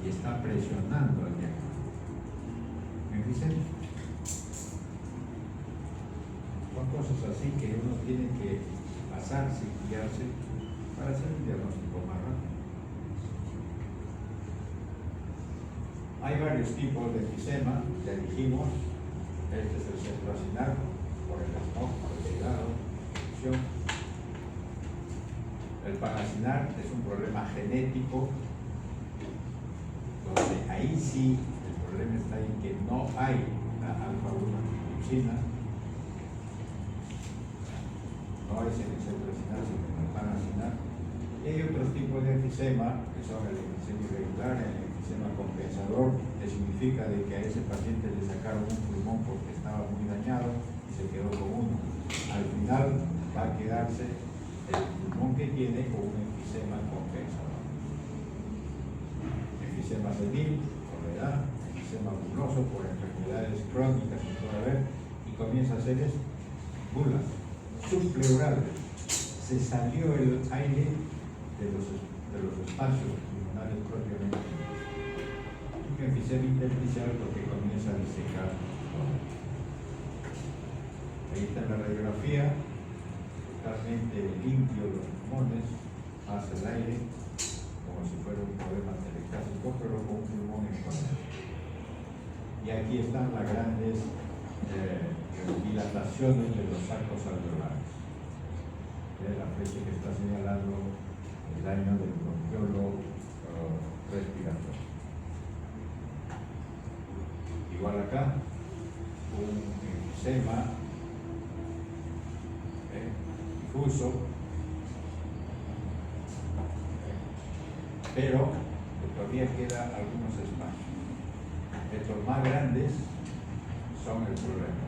y está presionando al diafragma. ¿Me dicen? Son cosas así que uno tiene que pasarse y guiarse para hacer un diagnóstico más rápido. Hay varios tipos de enfisema, ya dijimos. Este es el cerebroacinar, por el smog, por el cigarro, la infección. El panacinar es un problema genético, donde ahí sí el problema está en que no hay la alfa-1 antitripsina. No es en el cerebroacinar, sino en el panacinar. Y hay otros tipos de enfisema, que son el enfisema irregular, el enfisema compensador, que significa de que a ese paciente le sacaron un pulmón porque estaba muy dañado y se quedó con uno. Al final va a quedarse el pulmón que tiene con un enfisema compensador. Enfisema senil, por la edad, enfisema buloso por enfermedades crónicas que puede haber, y comienza a hacer esto, bulas subpleurales. Se salió el aire de los espacios pulmonares propiamente. Un enfisema intersticial porque comienza a disecar todo. Ahí está la radiografía, totalmente limpio los pulmones, pasa el aire, como si fuera un problema telectásico, pero con un pulmón en contra. Y aquí están las grandes dilataciones de los sacos alveolares. La flecha que está señalando el daño del bronquiolo respiratorio. igual acá, un enfisema difuso, pero todavía quedan algunos espacios. Estos más grandes son el problema.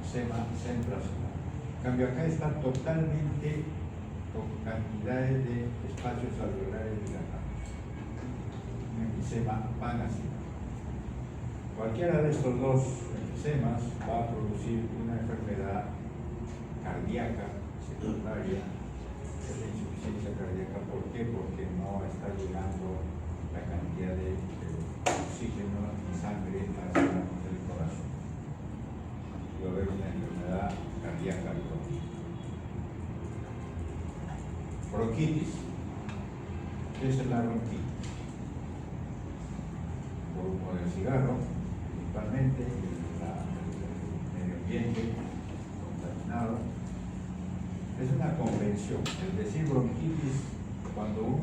Enfisema centrocelular. En cambio, acá está totalmente con cantidades de espacios alveolares dilatados. Un enfisema vanacinal. Cualquiera de estos dos enfisemas va a producir una enfermedad cardíaca secundaria, que es la insuficiencia cardíaca. ¿Por qué? Porque no está llegando la cantidad de oxígeno y sangre hacia el corazón. Y va a haber una enfermedad cardíaca crónica. Bronquitis. ¿Qué es la bronquitis? Por humo del cigarro, principalmente, el medio ambiente contaminado. Es una convención. Es decir, bronquitis, cuando un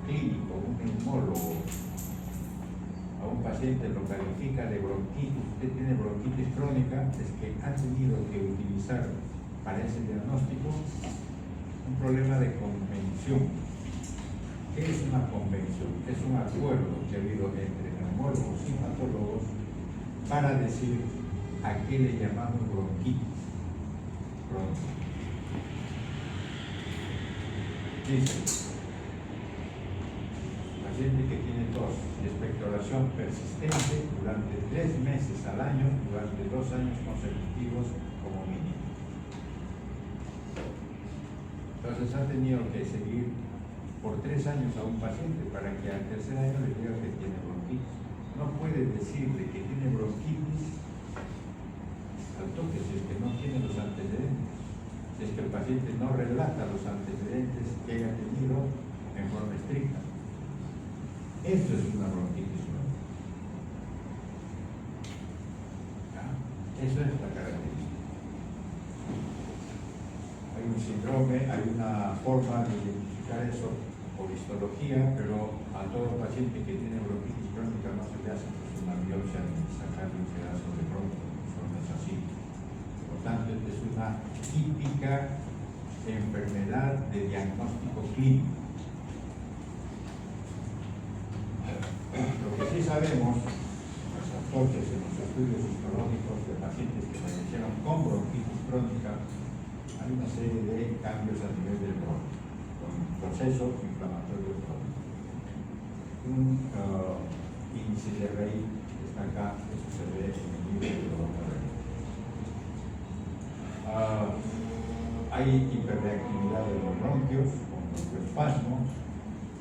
clínico, un neumólogo, a un paciente lo califica de bronquitis, usted tiene bronquitis crónica, es que ha tenido que utilizar para ese diagnóstico un problema de convención. ¿Qué es una convención? Es un acuerdo que ha habido entre neumólogos y patólogos para decir a qué le llamamos bronquitis crónica. Dice, paciente que tiene tos y expectoración persistente durante 3 meses al año, durante 2 años consecutivos como mínimo. Entonces ha tenido que seguir por 3 años a un paciente para que al tercer año le diga que tiene bronquitis. No puede decirle que tiene bronquitis al toque si es que no tiene los antecedentes. Si es que el paciente no relata los antecedentes que haya tenido en forma estricta. Esto es una bronquitis crónica. Eso es la característica. Hay un síndrome, hay una forma de identificar eso por histología, pero a todo paciente que tiene bronquitis crónica no se le hace pues, una biopsia ni sacarle un pedazo de bronco, no es así. Por tanto, esta es una típica enfermedad de diagnóstico clínico. Lo que sí sabemos, los autores en los estudios histológicos de pacientes que fallecieron con bronquitis crónica, hay una serie de cambios a nivel del bronquio, con proceso inflamatorio crónico. Un índice de RI que está acá, eso se ve en el libro que lo vamos a ver. Hay hiperreactividad de los bronquios, con bronquioespasmo,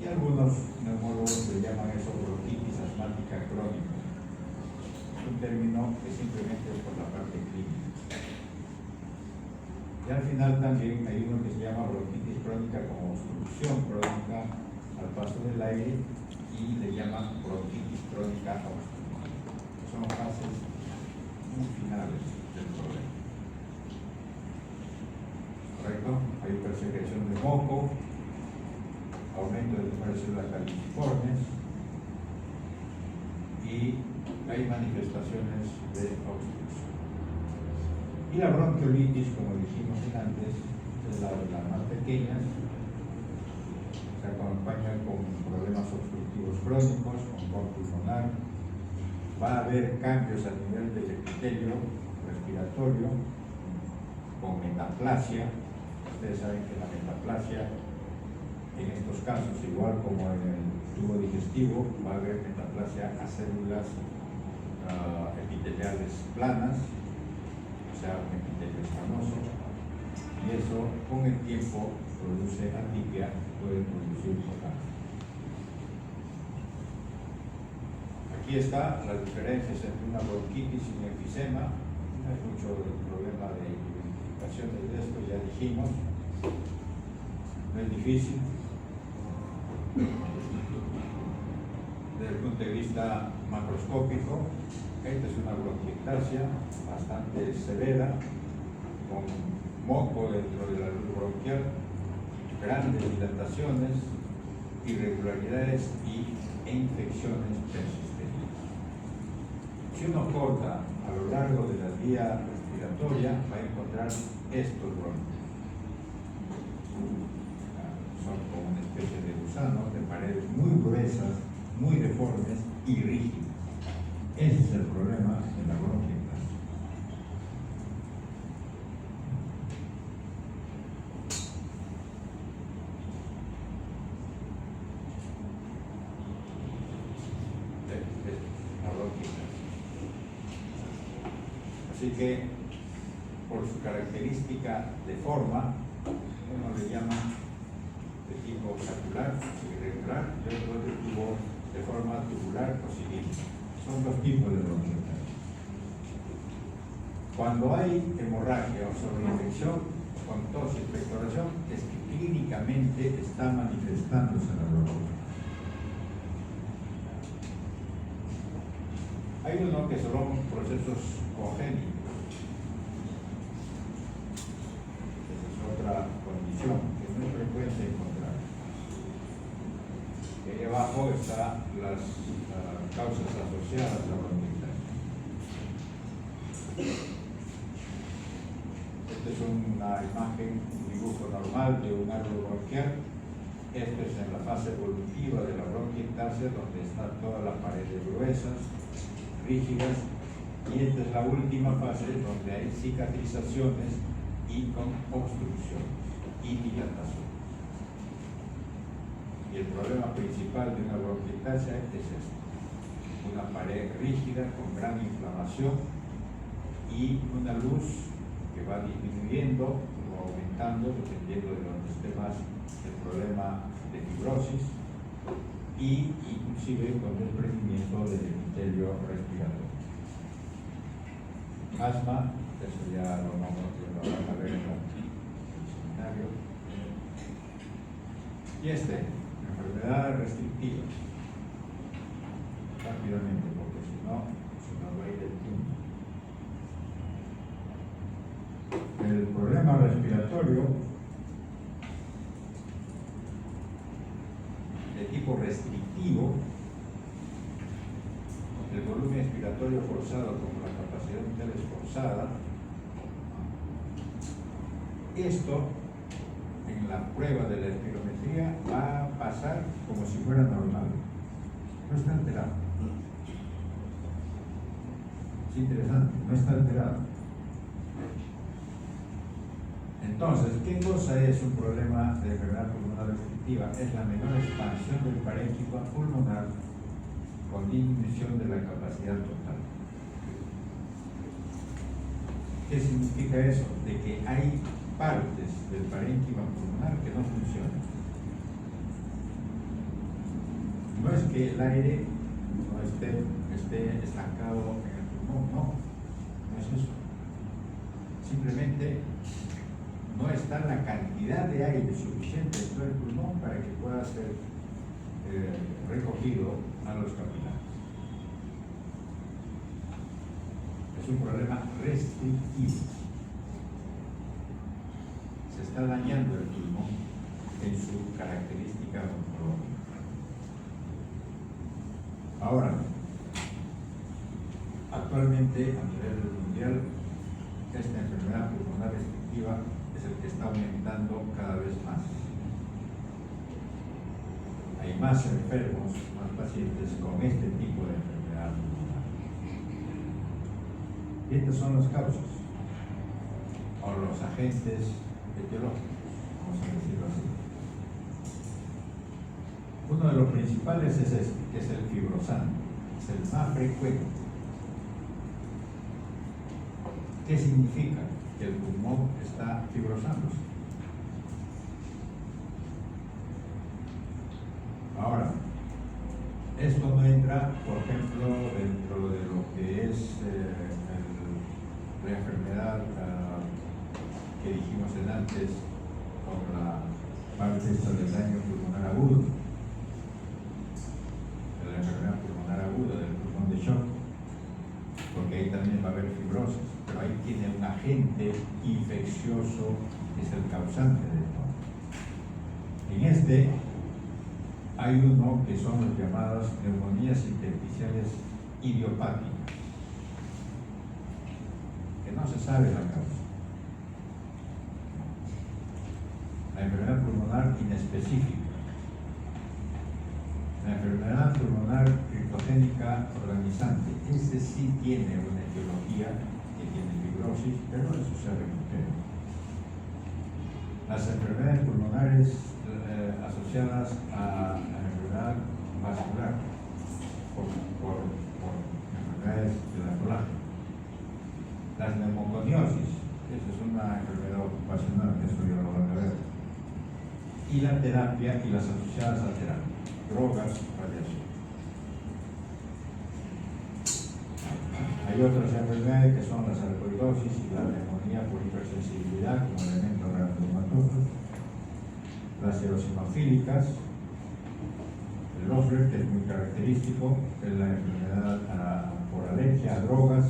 y algunos neumólogos le llaman eso bronquitis asmática crónica. Es un término que simplemente es por la parte clínica. Y al final también hay uno que se llama bronquitis crónica como obstrucción crónica al paso del aire y le llaman bronquitis crónica obstructiva. Son fases muy finales del problema. ¿Correcto? Hay hipersecreción de moco, aumento del número de células caliciformes y hay manifestaciones de obstrucción. Y la bronquiolitis, como dijimos antes, es la de las más pequeñas, se acompaña con problemas obstructivos crónicos, con cor pulmonar, va a haber cambios a nivel del epitelio respiratorio, con metaplasia. Ustedes saben que la metaplasia, en estos casos, igual como en el tubo digestivo, va a haber metaplasia a células epiteliales planas, o sea, un epitelio escamoso, y eso con el tiempo produce atipia, puede producir cáncer. Aquí está las diferencias entre una bronquitis y un enfisema. No hay mucho problema de identificación de esto, ya dijimos. No es difícil. Desde el punto de vista macroscópico, esta es una bronquiectasia bastante severa, con moco dentro de la luz bronquial, grandes dilataciones, irregularidades e infecciones persistentes. si uno corta a lo largo de la vía respiratoria, va a encontrar estos bronquios. Son como una especie de gusanos de paredes muy gruesas, muy deformes y rígidas. Ese es el problema de la bronquiectasia. Así que, por su característica de forma, uno le llama de tipo ostacular, irregular, y otro de tipo de forma tubular o cilíndrica. Son dos tipos de bronquiectasia. Cuando hay hemorragia o sobreinfección con tos y expectoración, es que clínicamente está manifestándose la bronquiectasia. Hay uno que son procesos congénitos. Esa es otra condición que no es frecuente encontrar. Y ahí abajo están las causas asociadas a la bronquiectasia. Esta es una imagen, un dibujo normal de un árbol bronquial. Esto es en la fase evolutiva de la bronquiectasia, donde están todas las paredes gruesas, rígidas, y esta es la última fase donde hay cicatrizaciones y con obstrucciones y dilatación. Y el problema principal de una bronquiectasia es esto: una pared rígida con gran inflamación y una luz que va disminuyendo o aumentando dependiendo de donde esté más el problema de fibrosis, y inclusive con desprendimiento del epitelio respiratorio. Asma, eso ya lo vamos a ver en el seminario. Y enfermedad restrictiva. Rápidamente, porque si no, se nos va a ir el tiempo. El problema respiratorio de tipo restrictivo, el volumen expiratorio forzado como la capacidad vital esforzada, esto en la prueba de la espirometría va a pasar como si fuera normal, no está alterado. Es interesante, no está alterado. Entonces, ¿qué cosa es un problema de enfermedad pulmonar restrictiva? Es la menor expansión del parénquima pulmonar con disminución de la capacidad total. ¿Qué significa eso? De que hay partes del parénquima pulmonar que no funcionan. No es que el aire no esté estancado en el pulmón, no es eso. Simplemente no está la cantidad de aire suficiente en todo el pulmón para que pueda ser recogido a los capilares. Es un problema restrictivo. Se está dañando el pulmón en su característica morfológica. Ahora, actualmente a nivel mundial, esta enfermedad pulmonar restrictiva es el que está aumentando cada vez más. Hay más enfermos, más pacientes con este tipo de enfermedad pulmonar. Y estas son las causas, o los agentes etiológicos, vamos a decirlo así. Uno de los principales es este, que es el fibrosante, es el más frecuente. ¿Qué significa? Que el pulmón está fibrosándose. Ahora, esto no entra, por ejemplo, dentro de lo que es la enfermedad que dijimos antes, con la parte esta del daño pulmonar agudo, de la enfermedad pulmonar aguda del pulmón de shock, porque ahí también va a haber fibrosis, pero ahí tiene un agente infeccioso que es el causante de esto. En este hay uno que son las llamadas neumonías intersticiales idiopáticas. que no se sabe la causa. La enfermedad pulmonar inespecífica. La enfermedad pulmonar criptogénica organizante. Ese sí tiene una etiología que tiene fibrosis, pero eso se recupera. Las enfermedades pulmonares asociadas a la enfermedad vascular por enfermedades de la colágeno. Las neumoconiosis, esa es una enfermedad ocupacional, eso ya lo van a ver. Y la terapia y las asociadas a terapia, drogas, radiación. Hay otras enfermedades que son las alcoidosis y la neumonía por hipersensibilidad como elemento reactomatoso, las eosinofílicas, el Osler, que es muy característico, es la enfermedad por alergia a drogas,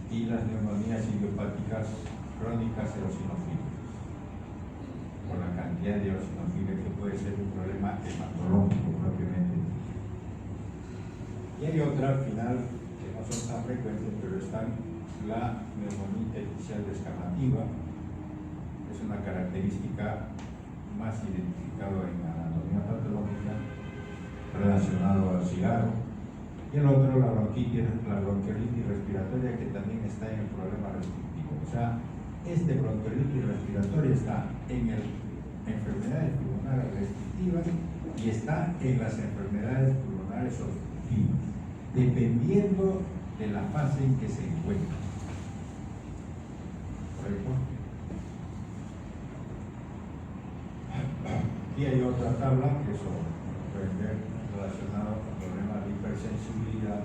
y las neumonías idiopáticas crónicas eosinofílicas, por la cantidad de eosinofilia que puede ser un problema hematológico propiamente. Y hay otra al final que no son tan frecuentes, pero están la neumonía intersticial descamativa, es una característica más identificada en anatomía patológica relacionado al cigarro, y el otro la bronquiolitis respiratoria, que también está en el problema restrictivo. O sea, este bronquiolitis respiratoria está en enfermedades pulmonares restrictivas y está en las enfermedades pulmonares obstructivas, dependiendo de la fase en que se encuentra. ¿Correcto? Aquí hay otra tabla que son, pueden ver, relacionado con problemas de hipersensibilidad,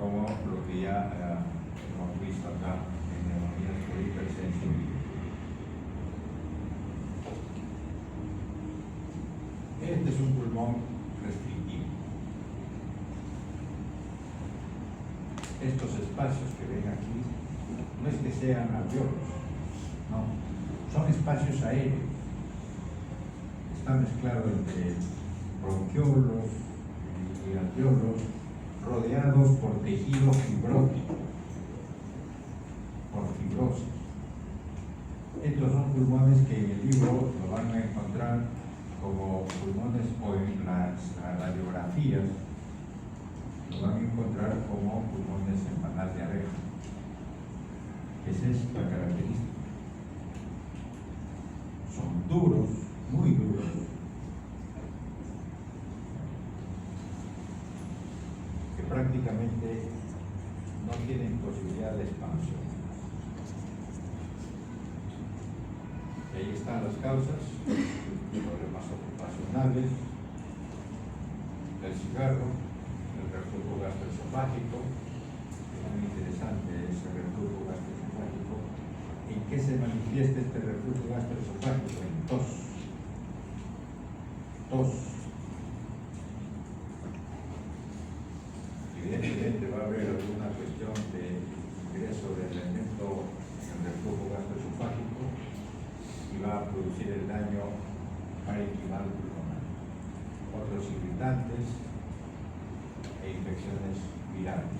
como lo que ya hemos visto acá en neumonías por hipersensibilidad. Este es un pulmón restrictivo. Estos espacios que ven aquí no es que sean alveolos, no, son espacios aéreos. Está mezclado entre bronquiolos y alveolos, rodeados por tejido fibrótico, por fibrosis. Estos son pulmones que en el libro lo van a encontrar como pulmones, o en las radiografías lo van a encontrar como pulmones en panal de abeja. Esa es la característica. Son duros, muy duros. Que prácticamente no tienen posibilidad de expansión. Y ahí están las causas, problemas ocupacionales, el cigarro, el reflujo gastroesofágico, es muy interesante ese reflujo gastroesofágico. ¿En qué se manifiesta este reflujo gastroesofágico? En tos. Evidentemente va a haber alguna cuestión de ingreso de elemento en el reflujo gastroesofágico y va a producir el daño parenquimal pulmonar. Otros irritantes e infecciones virales.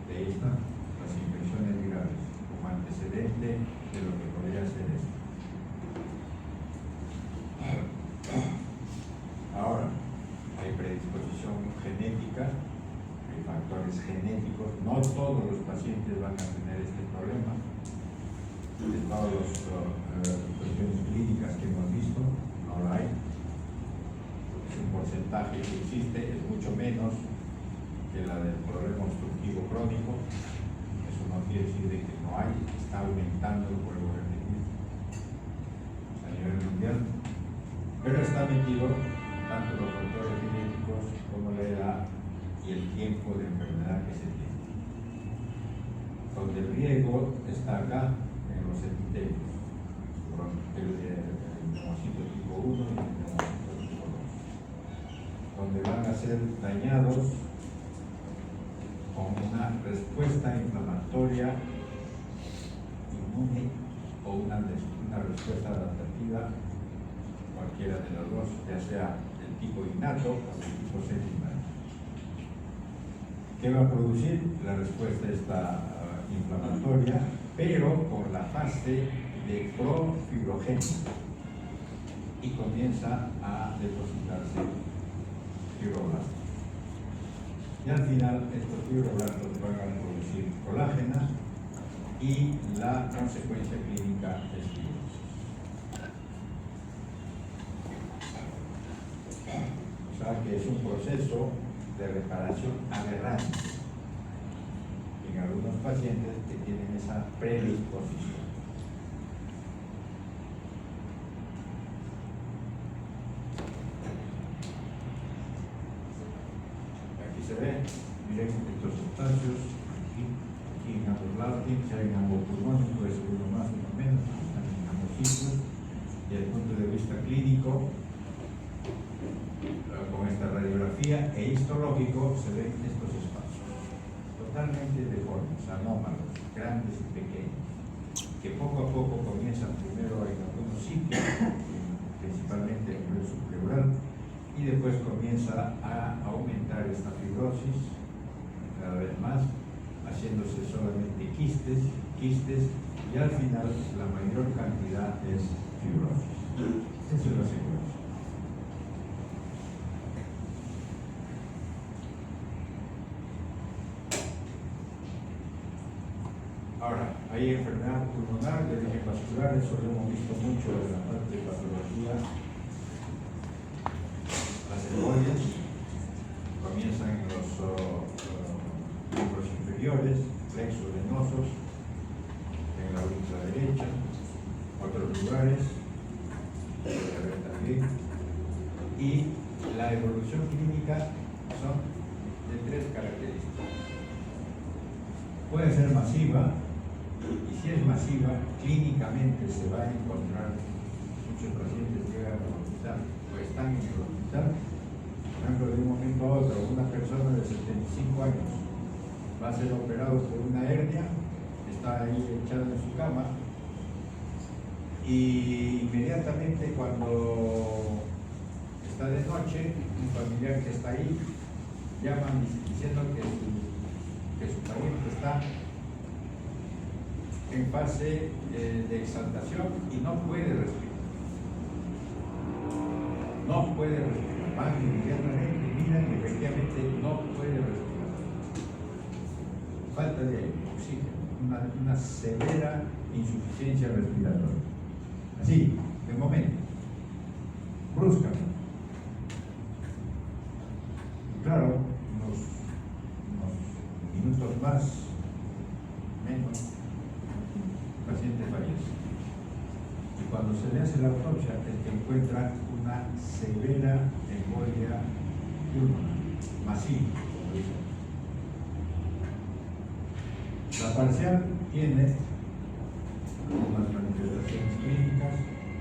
De ahí están las infecciones virales como antecedente de lo que podría ser esto. Ahora, hay predisposición genética, hay factores genéticos. No todos los pacientes van a tener este problema. De todas las cuestiones clínicas que hemos visto, no lo hay. Es un porcentaje que existe, es mucho menos que la del problema obstructivo crónico. Eso no quiere decir de que no hay, está aumentando el vuelvo a repetir a nivel mundial, pero está metido tanto los factores genéticos como la edad y el tiempo de enfermedad que se tiene. Donde el riesgo está acá en los epitelios, el neumocito tipo 1 y el neumocito tipo 2, donde van a ser dañados con una respuesta inflamatoria inmune o una respuesta adaptativa, cualquiera de los dos, ya sea del tipo innato o del tipo secundario. ¿Qué va a producir? La respuesta está inflamatoria, pero por la fase de profibrogénesis, y comienza a depositarse fibroblastos. Y al final estos fibroblastos van a producir colágena y la consecuencia clínica es fibrosis. O sea que es un proceso de reparación aberrante en algunos pacientes que tienen esa predisposición. Aquí se ve, miren estos espacios, aquí en ambos lados, tienen que ser en ambos pulmones, puede ser uno más, uno menos, están en ambos sitios. Desde el punto de vista clínico, con esta radiografía e histológico se ven estos espacios totalmente deformes, anómalos, grandes y pequeños, que poco a poco comienzan primero en algunos sitios, principalmente a nivel subpleural, y después comienza a aumentar esta fibrosis cada vez más, haciéndose solamente quistes, y al final la mayor cantidad es fibrosis. Esa es la secuencia. Ahora, hay enfermedad pulmonar de origen vascular, eso lo hemos visto mucho en la parte de patología. Las embolias comienzan en los miembros inferiores, plexos venosos, en la última derecha, otros lugares, puede haber también. Y la evolución clínica son de 3 características. Puede ser masiva, y si es masiva, clínicamente se va a encontrar, muchos pacientes llegan al hospital o están en el hospital, por ejemplo, de un momento a otro, una persona de 75 años va a ser operado por una hernia, está ahí echado en su cama, y inmediatamente cuando está de noche, un familiar que está ahí, llaman diciendo que su pariente está en fase de exaltación y no puede respirar. No puede respirar. Van inmediatamente, miran y efectivamente no puede respirar. Falta de oxígeno, una severa insuficiencia respiratoria. Así, de momento, bruscamente. Claro, unos minutos más, menos, el paciente fallece. Y cuando se le hace la autopsia, es que encuentra una severa embolia pulmonar, masiva, como dicen. La parcial tiene unas manifestaciones clínicas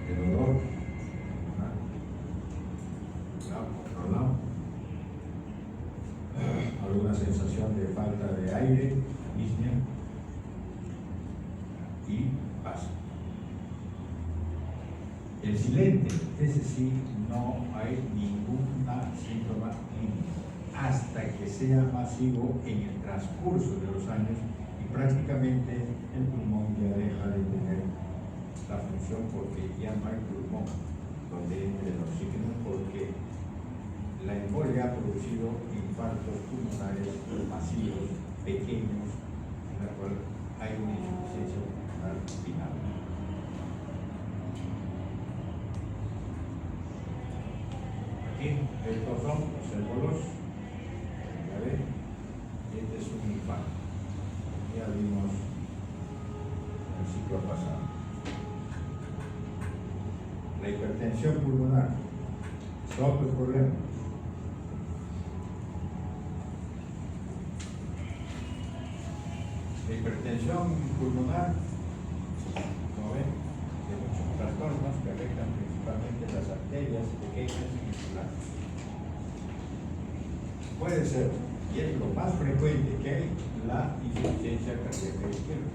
de dolor, controlado, alguna sensación de falta de aire, disnea, y pasa. El silente, ese sí, no hay ninguna síntoma clínico hasta que sea masivo en el transcurso de los años y prácticamente el pulmón ya deja de tener la función porque ya no hay pulmón donde entre el oxígeno, porque la embolia ha producido infartos pulmonares masivos, pequeños, en la cual hay una insuficiencia pulmonar final. Aquí, estos son los ébolos. Ya ven, este es un infarto. Ya vimos en el ciclo pasado. La hipertensión pulmonar es otro problema. La hipertensión pulmonar, como ven, de muchos trastornos que afectan principalmente las arterias pequeñas y musculares. Puede ser, y es lo más frecuente que hay, la insuficiencia cardíaca izquierda.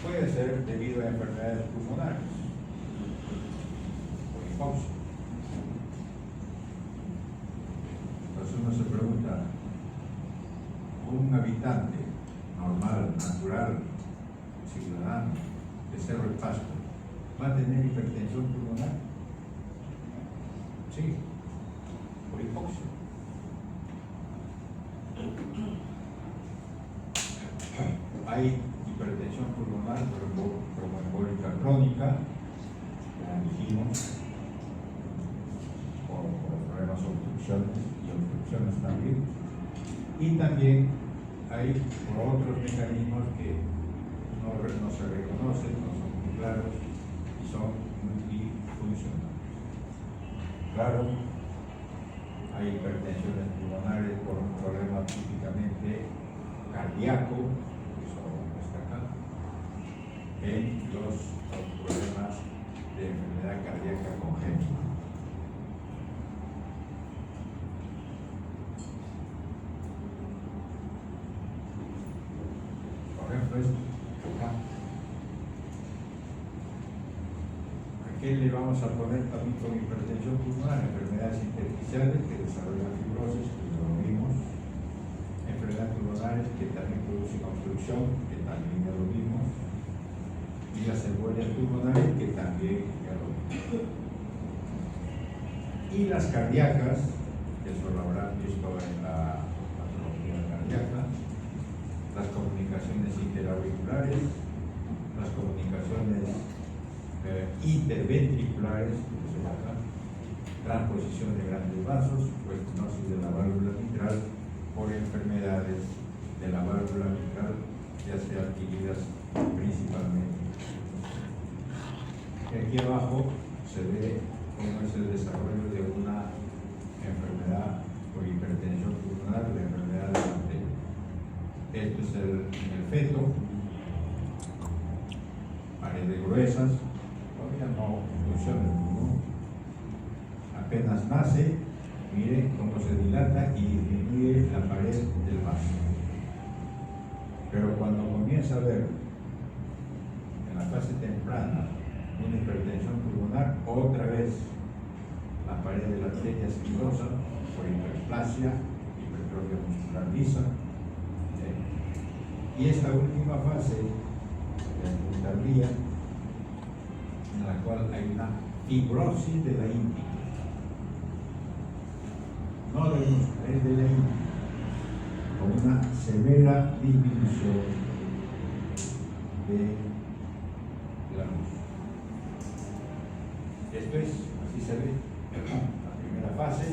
Puede ser debido a enfermedades pulmonares o hipoxia. habitante normal, natural, ciudadano de Cerro El Pasto va a tener hipertensión pulmonar? Sí, por hipoxia. Hay hipertensión pulmonar tromboembólica crónica, como dijimos, por problemas obstrucciones también, y también hay por otros mecanismos que no se reconocen, no son muy claros y son multifuncionales. Claro, hay hipertensiones pulmonares por un problema típicamente cardíaco, eso está acá, en los problemas de enfermedad cardíaca congénita. Por ejemplo, acá. ¿A qué le vamos a poner también con hipertensión pulmonar? Enfermedades intersticiales que desarrollan fibrosis, que lo vimos. Enfermedades pulmonares que también producen obstrucción, que también ya lo vimos. Y las embolias pulmonares, que también ya lo vimos. Y las cardíacas, que eso lo habrán visto en la patología cardíaca, las comunicaciones interauriculares, las comunicaciones interventriculares, que se llama transposición de grandes vasos, pues estenosis de la válvula mitral por enfermedades de la válvula mitral, ya sea adquiridas principalmente. Aquí abajo se ve cómo es el desarrollo de una enfermedad por hipertensión pulmonar, la enfermedad de la arteria. Esto es el feto, paredes gruesas, todavía no funciona el pulmón. Apenas nace, miren cómo se dilata y disminuye la pared del vaso. Pero cuando comienza a ver en la fase temprana una hipertensión pulmonar, otra vez la pared de la arteria es fibrosa por hiperplasia, hipertrofia muscular lisa. Y esta última fase de la hipotardía, en la cual hay una fibrosis de la íntima, no de muscular, es de la íntima, con una severa disminución de la luz. Esto es, así se ve, la primera fase.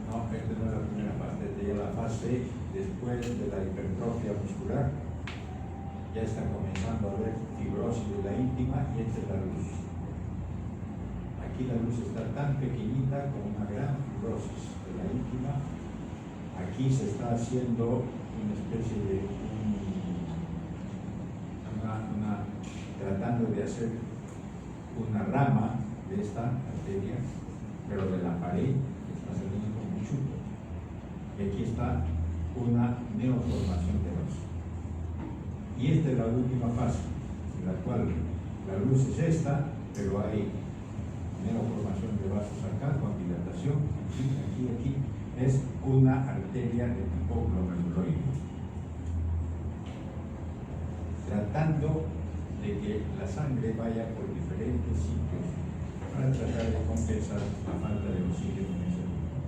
No, esta no es la primera fase, esta ya es la fase después de la hipertrofia muscular. Ya está comenzando a haber fibrosis de la íntima y esta es la luz. Aquí la luz está tan pequeñita como una gran fibrosis de la íntima. Aquí se está haciendo una especie de tratando de hacer una rama de esta arteria, pero de la pared está saliendo como un chupo. Y aquí está una neoformación de vaso. Y esta es la última fase, en la cual la luz es esta, pero hay neoformación de vasos acá, con dilatación, aquí. Es una arteria de tipo glomeruloide. Tratando de que la sangre vaya por diferentes sitios para tratar de compensar la falta de oxígeno en ese lugar.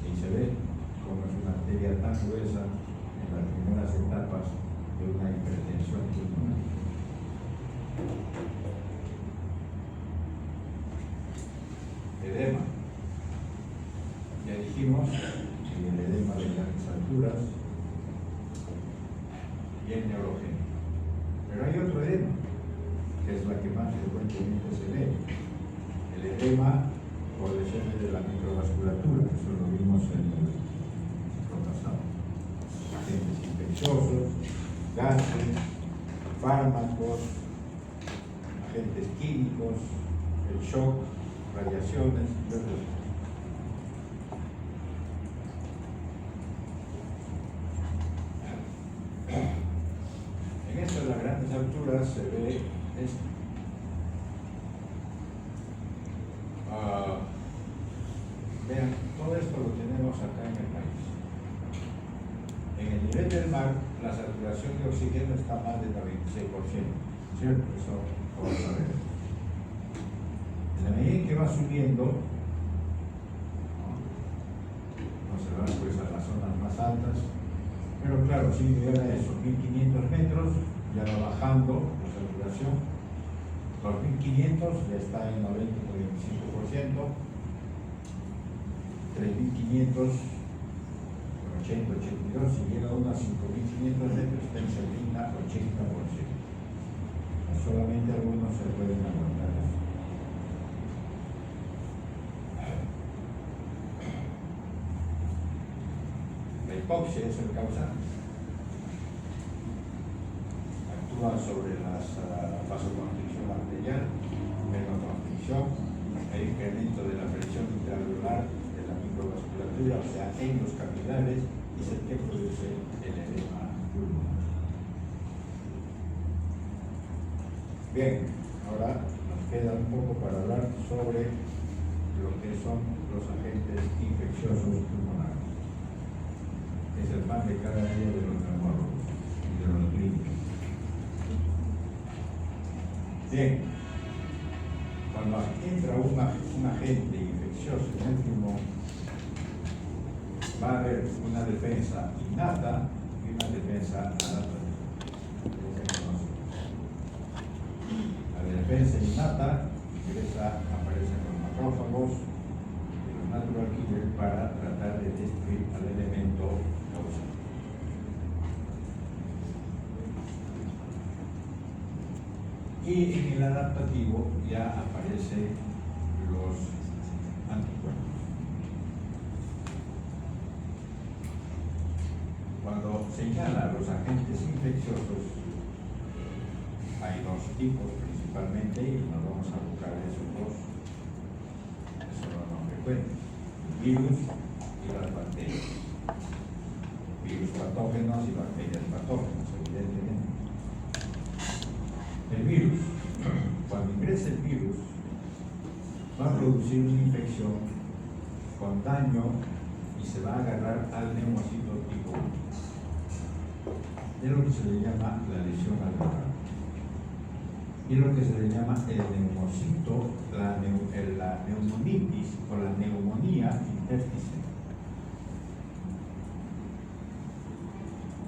Y se ve como es una arteria tan gruesa en las primeras etapas de una hipertensión pulmonar. Edema. Ya dijimos que el edema de grandes alturas y el neurogénico. Pero hay otro edema, que es la que más frecuentemente se ve. El edema por lesiones de la microvasculatura, eso lo vimos en el ciclo pasado. Agentes infecciosos, gases, fármacos, agentes químicos, el shock, radiaciones y otras cosas. En esto de las grandes alturas se ve esto. Vean, todo esto lo tenemos acá en el país. la saturación de oxígeno está más del 96%, ¿cierto? Eso vamos a ver. En la medida que va subiendo, no se va pues a las zonas más altas, pero claro, si llega a esos 1500 metros, ya va bajando la saturación. Los 1500 ya está en 90-95%, 3500, 80-82, si llega a unos 5500 metros está en 70-80%. Solamente algunos se pueden aguantar eso. La hipoxia es el causante. Actúa sobre la vasoconstricción arterial, venoconstricción, el incremento de la presión intraalveolar de la microvasculatura, o sea, en los capilares, y es el que produce el edema pulmonar. Bien, ahora nos queda un poco para hablar sobre lo que son los agentes infecciosos pulmonares. Es el pan de cada día de los neumólogos y de los clínicos. Bien, cuando entra un agente infeccioso en el pulmón, va a haber una defensa innata y una defensa adaptativa. La defensa innata aparece en los macrófagos y los natural killers para tratar de destruir al elemento causante. Y en el adaptativo ya aparecen los anticuerpos. Cuando señala los agentes infecciosos, hay dos tipos principalmente y nos vamos a buscar esos dos. Eso no nos frecuentes: el virus y las bacterias. Virus patógenos y bacterias patógenas, evidentemente. El virus, cuando ingresa el virus, va a producir una infección con daño y se va a agarrar al neumocito tipo 1, de lo que se le llama la lesión alveolar. Y lo que se le llama el neumocito, la neumonitis o la neumonía intersticial.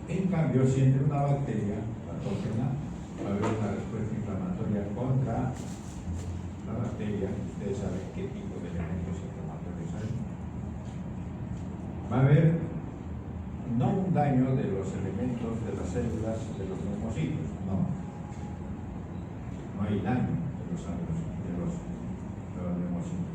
En cambio, si entra una bacteria patógena, va a haber una respuesta inflamatoria contra la bacteria. Ustedes saben qué tipo de elementos inflamatorios hay. Va a haber no un daño de los elementos de las células de los neumocitos, no hay daño de los neumocitos.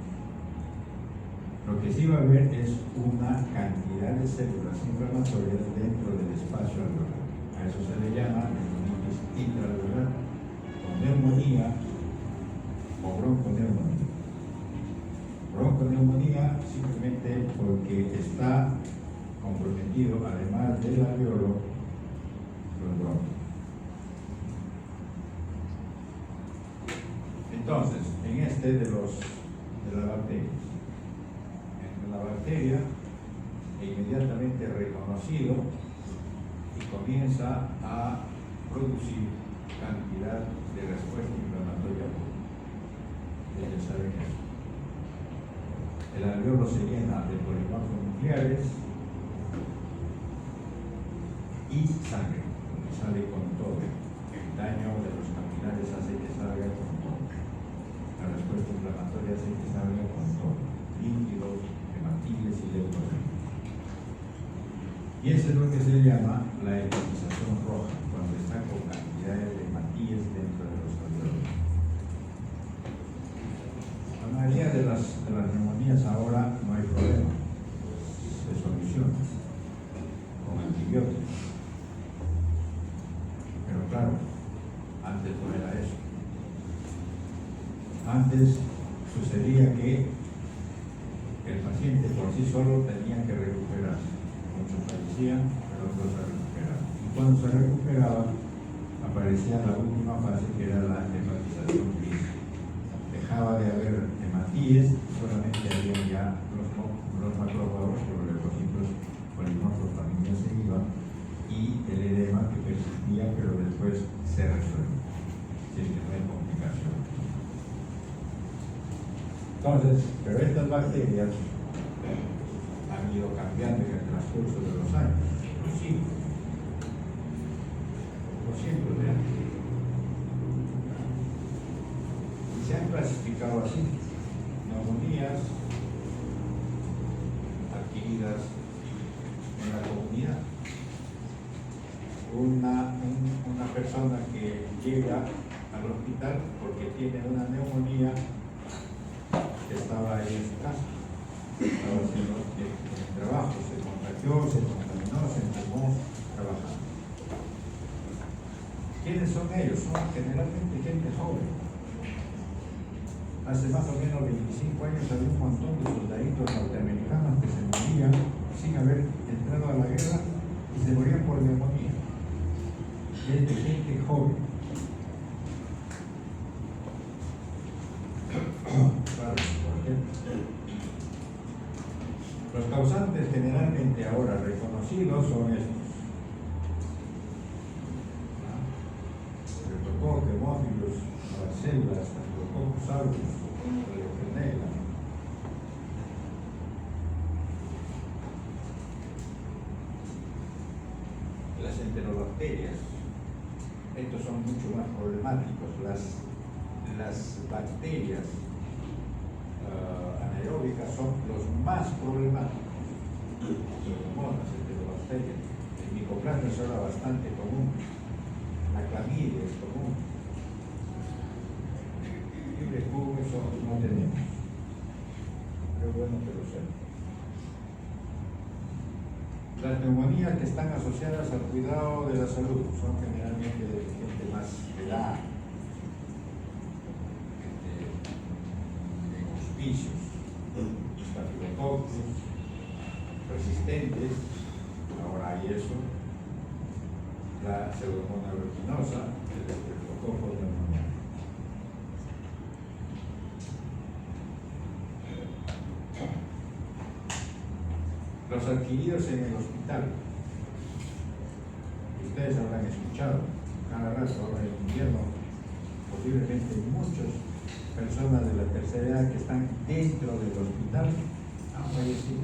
Lo que sí va a haber es una cantidad de células inflamatorias dentro del espacio alveolar. A eso se le llama neumonitis intraalveolar, o neumonía o bronconeumonía. Bronconeumonía simplemente porque está comprometido, además del alveolo, los bronquios. Entonces, en este de las bacterias, en la bacteria inmediatamente reconocido y comienza a producir cantidad de respuesta inflamatoria pura. Ellos saben eso. El alveolo se llena de polimorfos nucleares y sangre, que sale con todo. El daño de los capilares hace que salga con todo. La respuesta inflamatoria hace que salga con todo. Líquidos, hematiles y leucocitos. Y eso es lo que se llama la hematización roja, cuando está con cantidades de hematíes dentro de los alveolos. La mayoría de las neumonías ahora no hay problema, se soluciona con antibióticos. Pero claro, antes no era eso. Antes sucedía que el paciente por sí solo tenía que recuperarse. Muchos fallecían, pero otros se recuperaban. Y cuando se recuperaba, aparecía la última fase, que era la hematización clínica. Dejaba de haber hematíes, solamente había ya los macrófagos, los leucocitos polimorfos también ya se iban, y el edema que persistía, pero después se resuelve, si es que no hay complicación. Entonces, pero estas bacterias han ido cambiando en el transcurso de los años, los cientos de años. Y se han clasificado así: neumonías adquiridas en la comunidad. Una persona que llega al hospital porque tiene una neumonía, que estaba ahí en su casa, estaba haciendo el trabajo, se contagió, se contaminó, se enfermó trabajando. ¿Quiénes son ellos? Son generalmente gente joven. Hace más o menos 25 años había un montón de soldaditos norteamericanos que se morían sin haber entrado a la guerra y se morían por neumonía. Es de gente joven. Los causantes generalmente ahora reconocidos son estos: Streptococcus, Haemophilus, Varicela, Staphylococcus aureus, Legionella. Las enterobacterias, estos son mucho más problemáticos. Las bacterias anaeróbicas son los más problemáticos. Pseudomonas, enterobacterias. El micoplasma es ahora bastante común. La clamidia es común. Fibres Q, eso no tenemos. Pero bueno que lo sepan. Las neumonías que están asociadas al cuidado de la salud son generalmente de gente más de edad, en hospicios, Staphylococcus, resistentes, ahora hay eso, la Pseudomonas aeruginosa, el Streptococcus pneumoniae. Los adquiridos en el hospital. Ustedes habrán escuchado cada rato ahora en invierno, posiblemente muchas personas de la tercera edad que están dentro del hospital han fallecido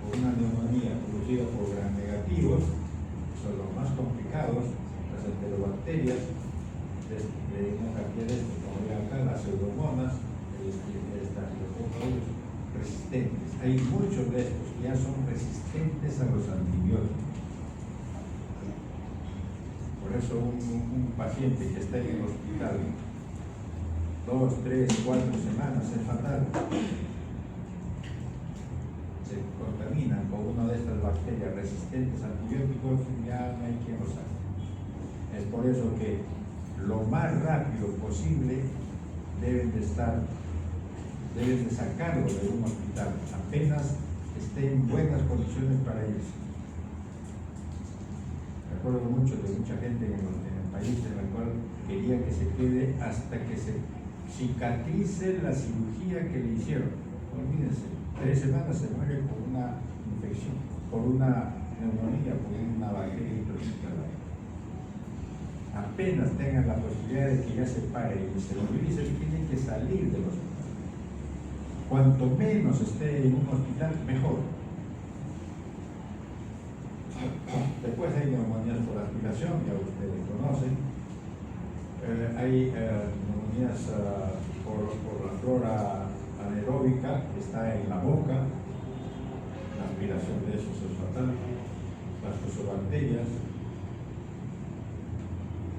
por una neumonía producida por gram negativos, que son los más complicados, las enterobacterias, de una cantidad de estos, como ve acá, las pseudomonas, el Staphylococcus resistentes. Hay muchos de estos que ya son resistentes a los antibióticos. Por eso un paciente que está en el hospital 2, 3, 4 semanas es fatal. Se contaminan con una de estas bacterias resistentes a antibióticos, ya no hay quien lo saque. Es por eso que lo más rápido posible deben de sacarlo de un hospital, apenas esté en buenas condiciones para irse. Me acuerdo mucho de mucha gente en el país en la cual quería que se quede hasta que se cicatrice la cirugía que le hicieron. Olvídense, 3 semanas se muere por una infección, por una neumonía, por una bacteria intrahospitalaria. Apenas tengan la posibilidad de que ya se pare y se movilice, tienen que salir del hospital. Cuanto menos esté en un hospital, mejor. Después hay neumonías por aspiración, ya ustedes conocen. Hay neumonías por la flora anaeróbica que está en la boca. La aspiración de eso es fatal. Las fusobacterias,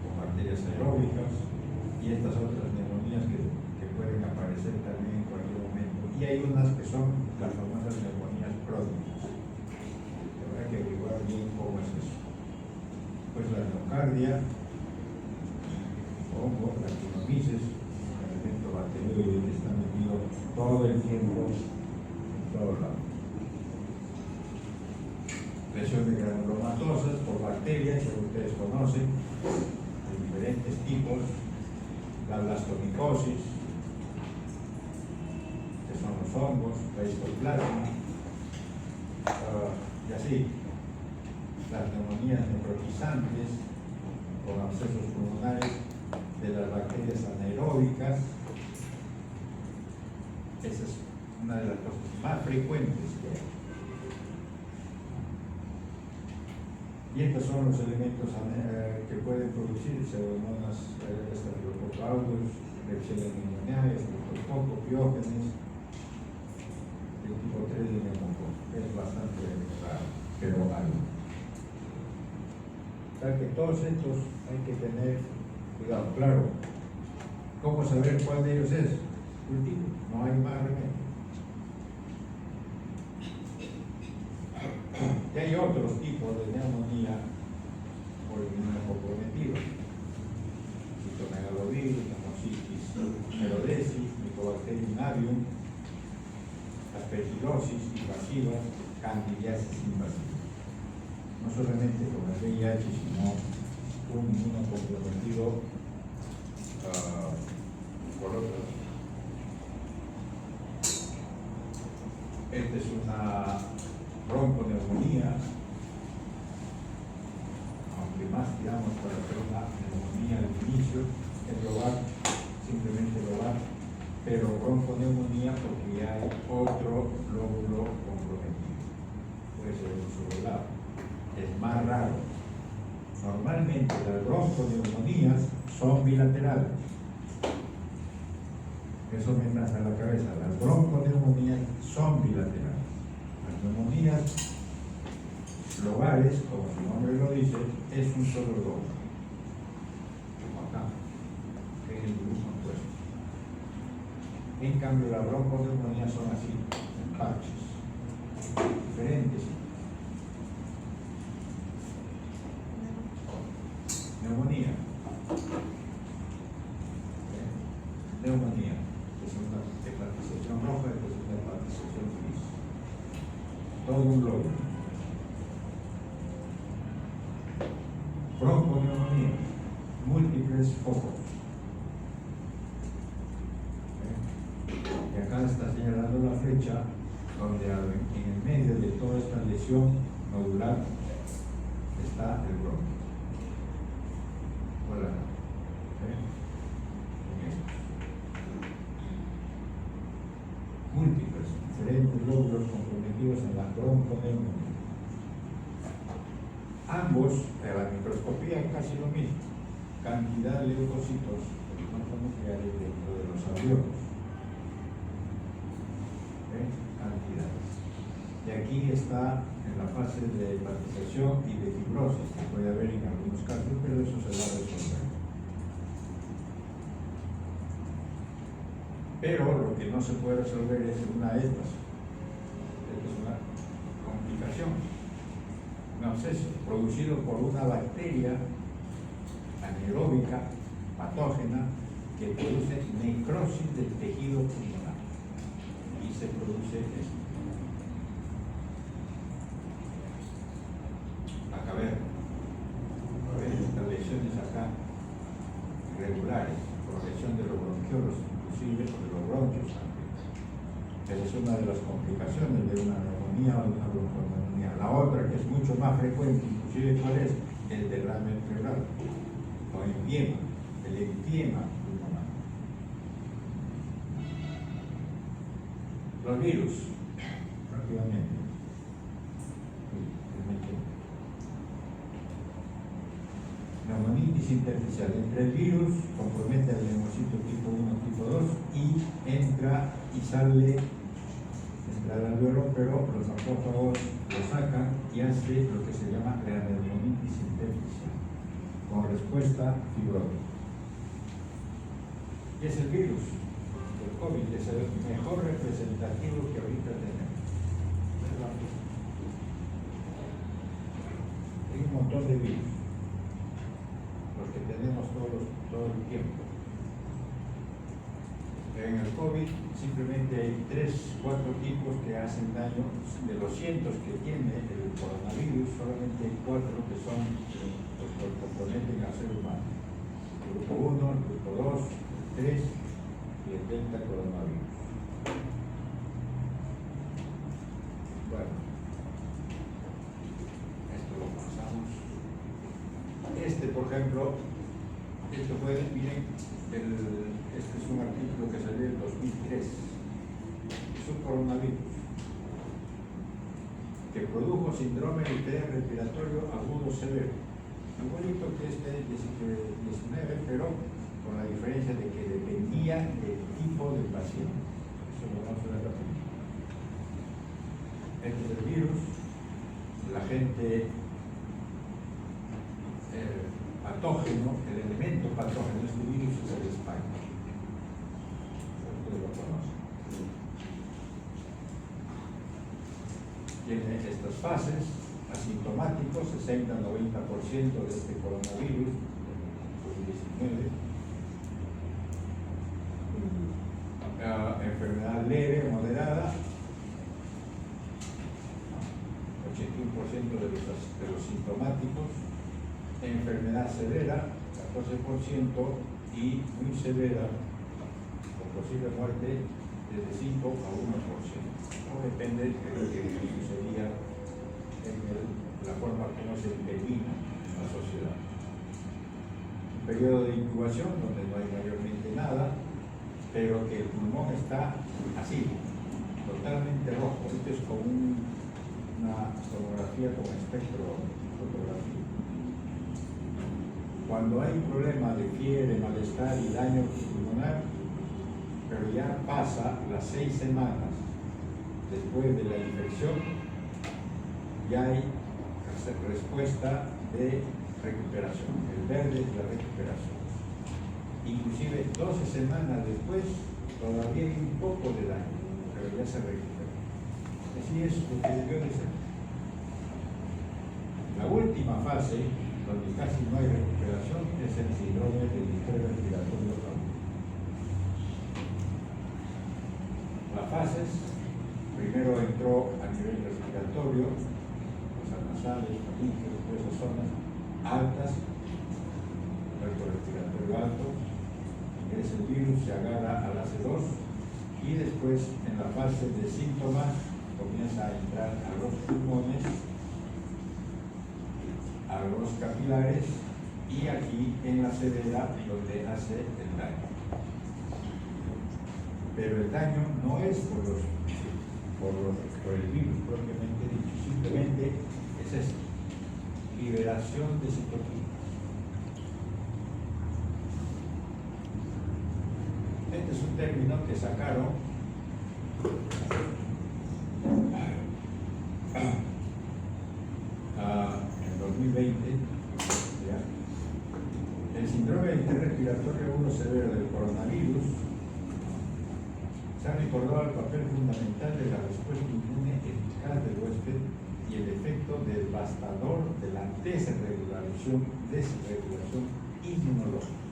con bacterias aeróbicas, y estas otras neumonías que pueden aparecer también en cualquier momento. Y hay unas que son las famosas neumonías crónicas. Habrá que averiguar bien cómo es eso. Pues la endocardia, hongo, la actinomyces, un elemento bacterioide que está metido todo el tiempo en todos lados. Lesiones granulomatosas por bacterias que ustedes conocen, de diferentes tipos, la blastomicosis, que son los hongos, la histoplasma, y así. La las neumonías necrotizantes con abscesos pulmonares de las bacterias anaeróbicas. Esa es una de las cosas más frecuentes que hay. Y estos son los elementos que pueden producir pseudomonas estafilococcus, Klebsiella pneumoniae, Streptococcus, Piógenes, el tipo 3 de neumococo. Es bastante raro, pero hay. O sea que todos estos hay que tener cuidado. Claro, ¿cómo saber cuál de ellos es? Cultivo, no hay más remedio. Y hay otros tipos de neumonía por el inmunocomprometido: citomegalovirus, pneumocitis merodesis, Mycobacterium avium, aspergilosis invasiva, candidiasis invasiva. No solamente con el VIH, sino un inmunocomprometido por otro. Esta es una bronconeumonía, aunque más tiramos para hacer una neumonía al inicio, es lobar, simplemente lobar, pero bronconeumonía porque hay otro lóbulo comprometido, puede ser un solo lado, es más raro. Normalmente las bronconeumonías son bilaterales. Eso me entra en la cabeza, las bronconeumonías son bilaterales. Las neumonías lobares, como su nombre lo dice, es un solo lobo, como acá, en el dibujo puesto. En cambio, las bronconeumonías son así, en parches, diferentes. Neumonía. Neumonía, que es una hepatización roja y es una hepatización gris. Todo un lobo. Bronconeumonía, múltiples focos. Y acá está señalando la flecha donde en el medio de toda esta lesión nodular está el bronquio. Hola. Múltiples, diferentes lóbulos comprometidos en la bronconeumonía. Ambos, en la microscopía, es casi lo mismo. Cantidad de leucocitos nucleares dentro de los alveolos. Cantidades. Y aquí está en la fase de hepatización y de fibrosis, que puede haber en algunos casos, pero eso se va a resolver. Pero lo que no se puede resolver es una de estas. Esta es una complicación, un absceso producido por una bacteria anaeróbica patógena que produce necrosis del tejido pulmonar y se produce esto. La caverna. Estas lesiones acá irregulares, progresión de los bronquiolos, inclusive de los bronquios también. Esa es una de las complicaciones de una neumonía o una bronconeumonía. La otra, que es mucho más frecuente, inclusive, ¿cuál es? El derrame pleural o empiema, el empiema pulmonar. Los virus, rápidamente. Neumonitis intersticial. Entra el virus, compromete al neumocito tipo 1, tipo 2 y entra y sale, entra al alveolo, pero los macrófagos lo sacan y hace lo que se llama la neumonitis intersticial, con respuesta fibrótica. Y es el virus, el COVID, es el mejor representativo que ahorita tenemos. Hay un montón de virus, los que tenemos todo el tiempo. En el COVID simplemente hay 3, 4 tipos que hacen daño. De los cientos que tiene el coronavirus, solamente hay 4 que son los que comprometen al ser humano. El grupo 1, el grupo 2, el 3 y el delta coronavirus. Bueno, esto lo pasamos. por ejemplo, miren, este es un artículo que salió en 2003. Es un coronavirus que produjo síndrome de interés respiratorio agudo severo. Igualito que este 19, pero con la diferencia de que dependía del tipo de paciente. Eso lo vamos a ver rápido. Este es el virus, el agente patógeno, el elemento patógeno de este virus es el spike. Ustedes lo conocen. Tiene estas fases, asintomáticos, 60-90% de este coronavirus, COVID-19. Enfermedad leve o moderada, 81% de los sintomáticos. Enfermedad severa, 14%, y muy severa, con posible muerte, desde 5 a 1%. No depende de lo que sucedía en la forma como se intervino en la sociedad. Un periodo de incubación donde no hay mayormente nada, pero que el pulmón está así, totalmente rojo. Esto es como una tomografía con espectro fotográfico. Cuando hay problema de fiebre, malestar y daño pulmonar, pero ya pasa las 6 semanas después de la infección, ya hay respuesta de recuperación. El verde es la recuperación. Inclusive 12 semanas después todavía hay un poco de daño, pero ya se recupera. Así es lo que debió de ser. La última fase, donde casi no hay recuperación, es el síndrome del distrés respiratorio agudo. Las fases, primero entró a nivel respiratorio, cosas nasales, faringes, todas esas zonas altas, recto respiratorio alto, ingresa el virus, se agarra al AC2 y después en la fase de síntomas comienza a entrar a los pulmones, a los capilares y aquí en la severa donde hace el daño. Pero el daño no es por el virus propiamente dicho, simplemente es esto, liberación de citoquinas. Este es un término que sacaron en 2020. ¿Ya? El síndrome de interés respiratorio agudo severo del coronavirus se ha recordado el papel fundamental de la respuesta inmune eficaz del huésped y el efecto devastador de la desregulación inmunológica,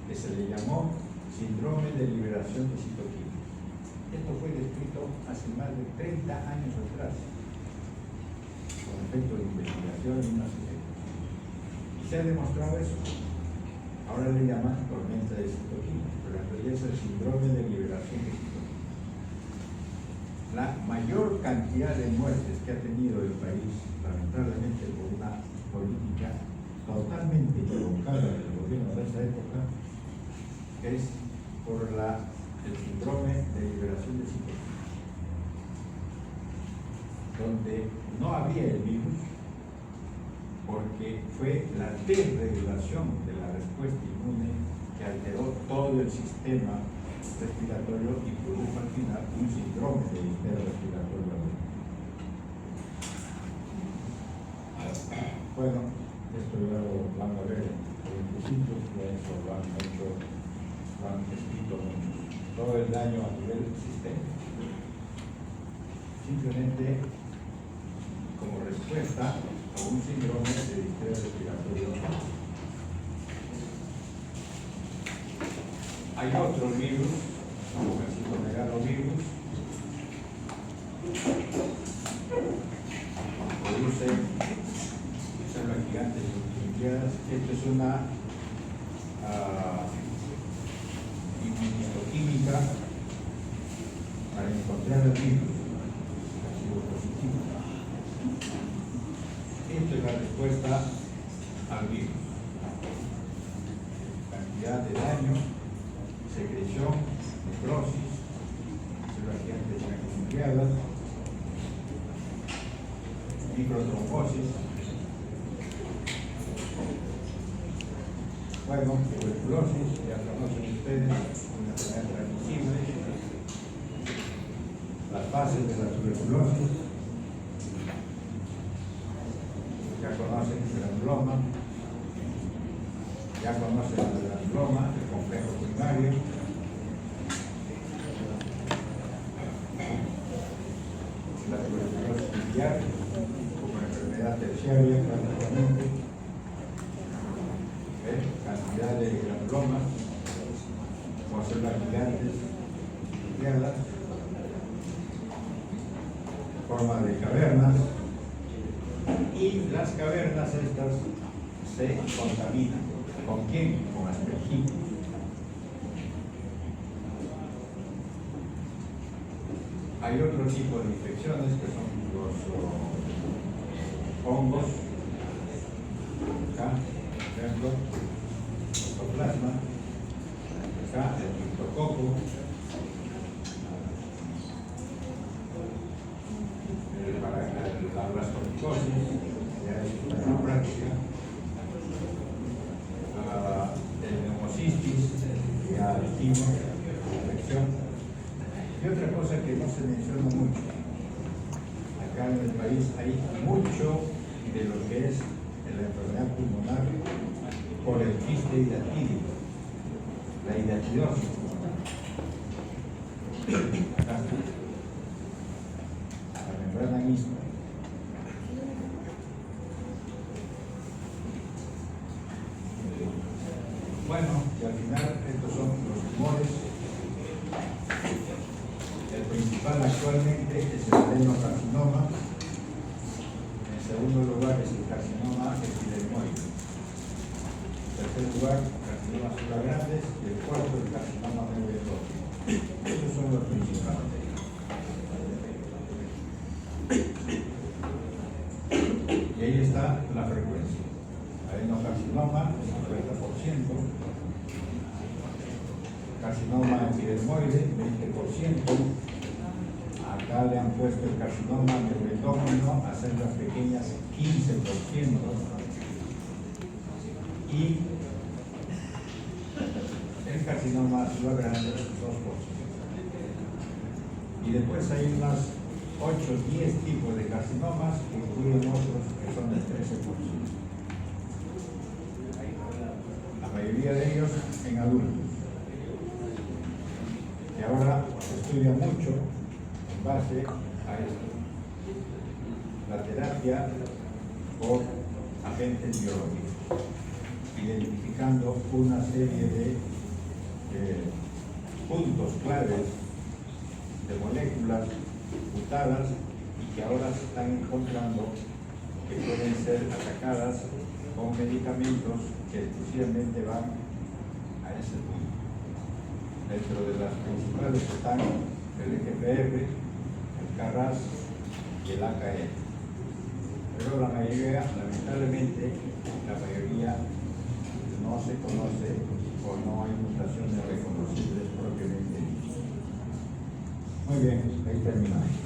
que se le llamó síndrome de liberación de citoquinas. Esto fue descrito hace más de 30 años atrás, con efecto de investigación y unas efectos. Y se ha demostrado eso. Ahora le llaman tormenta de citoquinas, pero en realidad es el síndrome de liberación de citoquinas. La mayor cantidad de muertes que ha tenido el país, lamentablemente por una política totalmente equivocada del gobierno de esa época, es por el síndrome de liberación de citoquinas, donde no había el virus, porque fue la desregulación de la respuesta inmune que alteró todo el sistema respiratorio y produjo al final un síndrome de distrés respiratorio agudo. Bueno, esto ya lo van a ver en principios, que eso lo han hecho, lo han escrito muchos. Todo el daño a nivel sistémico. Simplemente como respuesta a un síndrome de distrés respiratorio. Hay otro virus, como el citomegalovirus, produce células gigantes multinucleadas. Esto es una inmunohistoquímica para encontrar el virus, ácido positivo. Esto es la respuesta al virus. posibilidad de daño, secreción, necrosis, cirugías ampliadas, microtrombosis, bueno, tuberculosis, ya conocen ustedes, una enfermedad transmisible, las fases de la tuberculosis, ya conocen el granuloma, ya conocen el granuloma, el complejo primario, la tuberculosis biliar como enfermedad terciaria, prácticamente, cantidad de granulomas, como células gigantes, nucleadas, forma de cavernas, y las cavernas estas se contaminan. ¿Con quién? Con aspergillus. Hay otro tipo de infecciones que son los hongos, acá, por ejemplo, Toxoplasma, acá el criptococo, la blastocistosis, ya es una práctica, el neumocistis, ya dijimos, la infección. Y otra cosa que no se menciona mucho, acá en el país hay mucho de lo que es la enfermedad pulmonar por el quiste hidatídico, la hidatidosis. Acá, la membrana misma. Bueno, y al final estos son los tumores. El principal actualmente es el adenocarcinoma. En segundo lugar es el carcinoma epidermoide. En tercer lugar, carcinomas grandes. Y el cuarto, el carcinoma neuroendocrino. Estos son los principales. Y ahí está la frecuencia. Adenocarcinoma, el 50%. Carcinoma epidermoide, 20%. Acá le han puesto el carcinoma neuroendocrino a células pequeñas, 15%. Y el carcinoma grande, 2%. Y después hay unas 8 o 10 tipos de carcinomas que incluyen otros que son del 13%. La mayoría de ellos en adultos. Y ahora se estudia mucho en base a esto. La terapia por agentes biológicos, identificando una serie de puntos claves de moléculas mutadas y que ahora se están encontrando que pueden ser atacadas con medicamentos que exclusivamente van a ese punto. Dentro de las principales están el EGFR, el KRAS y el AKE. Pero la mayoría, lamentablemente, no se conoce o no hay mutaciones reconocibles propiamente dichas. Muy bien, ahí terminamos.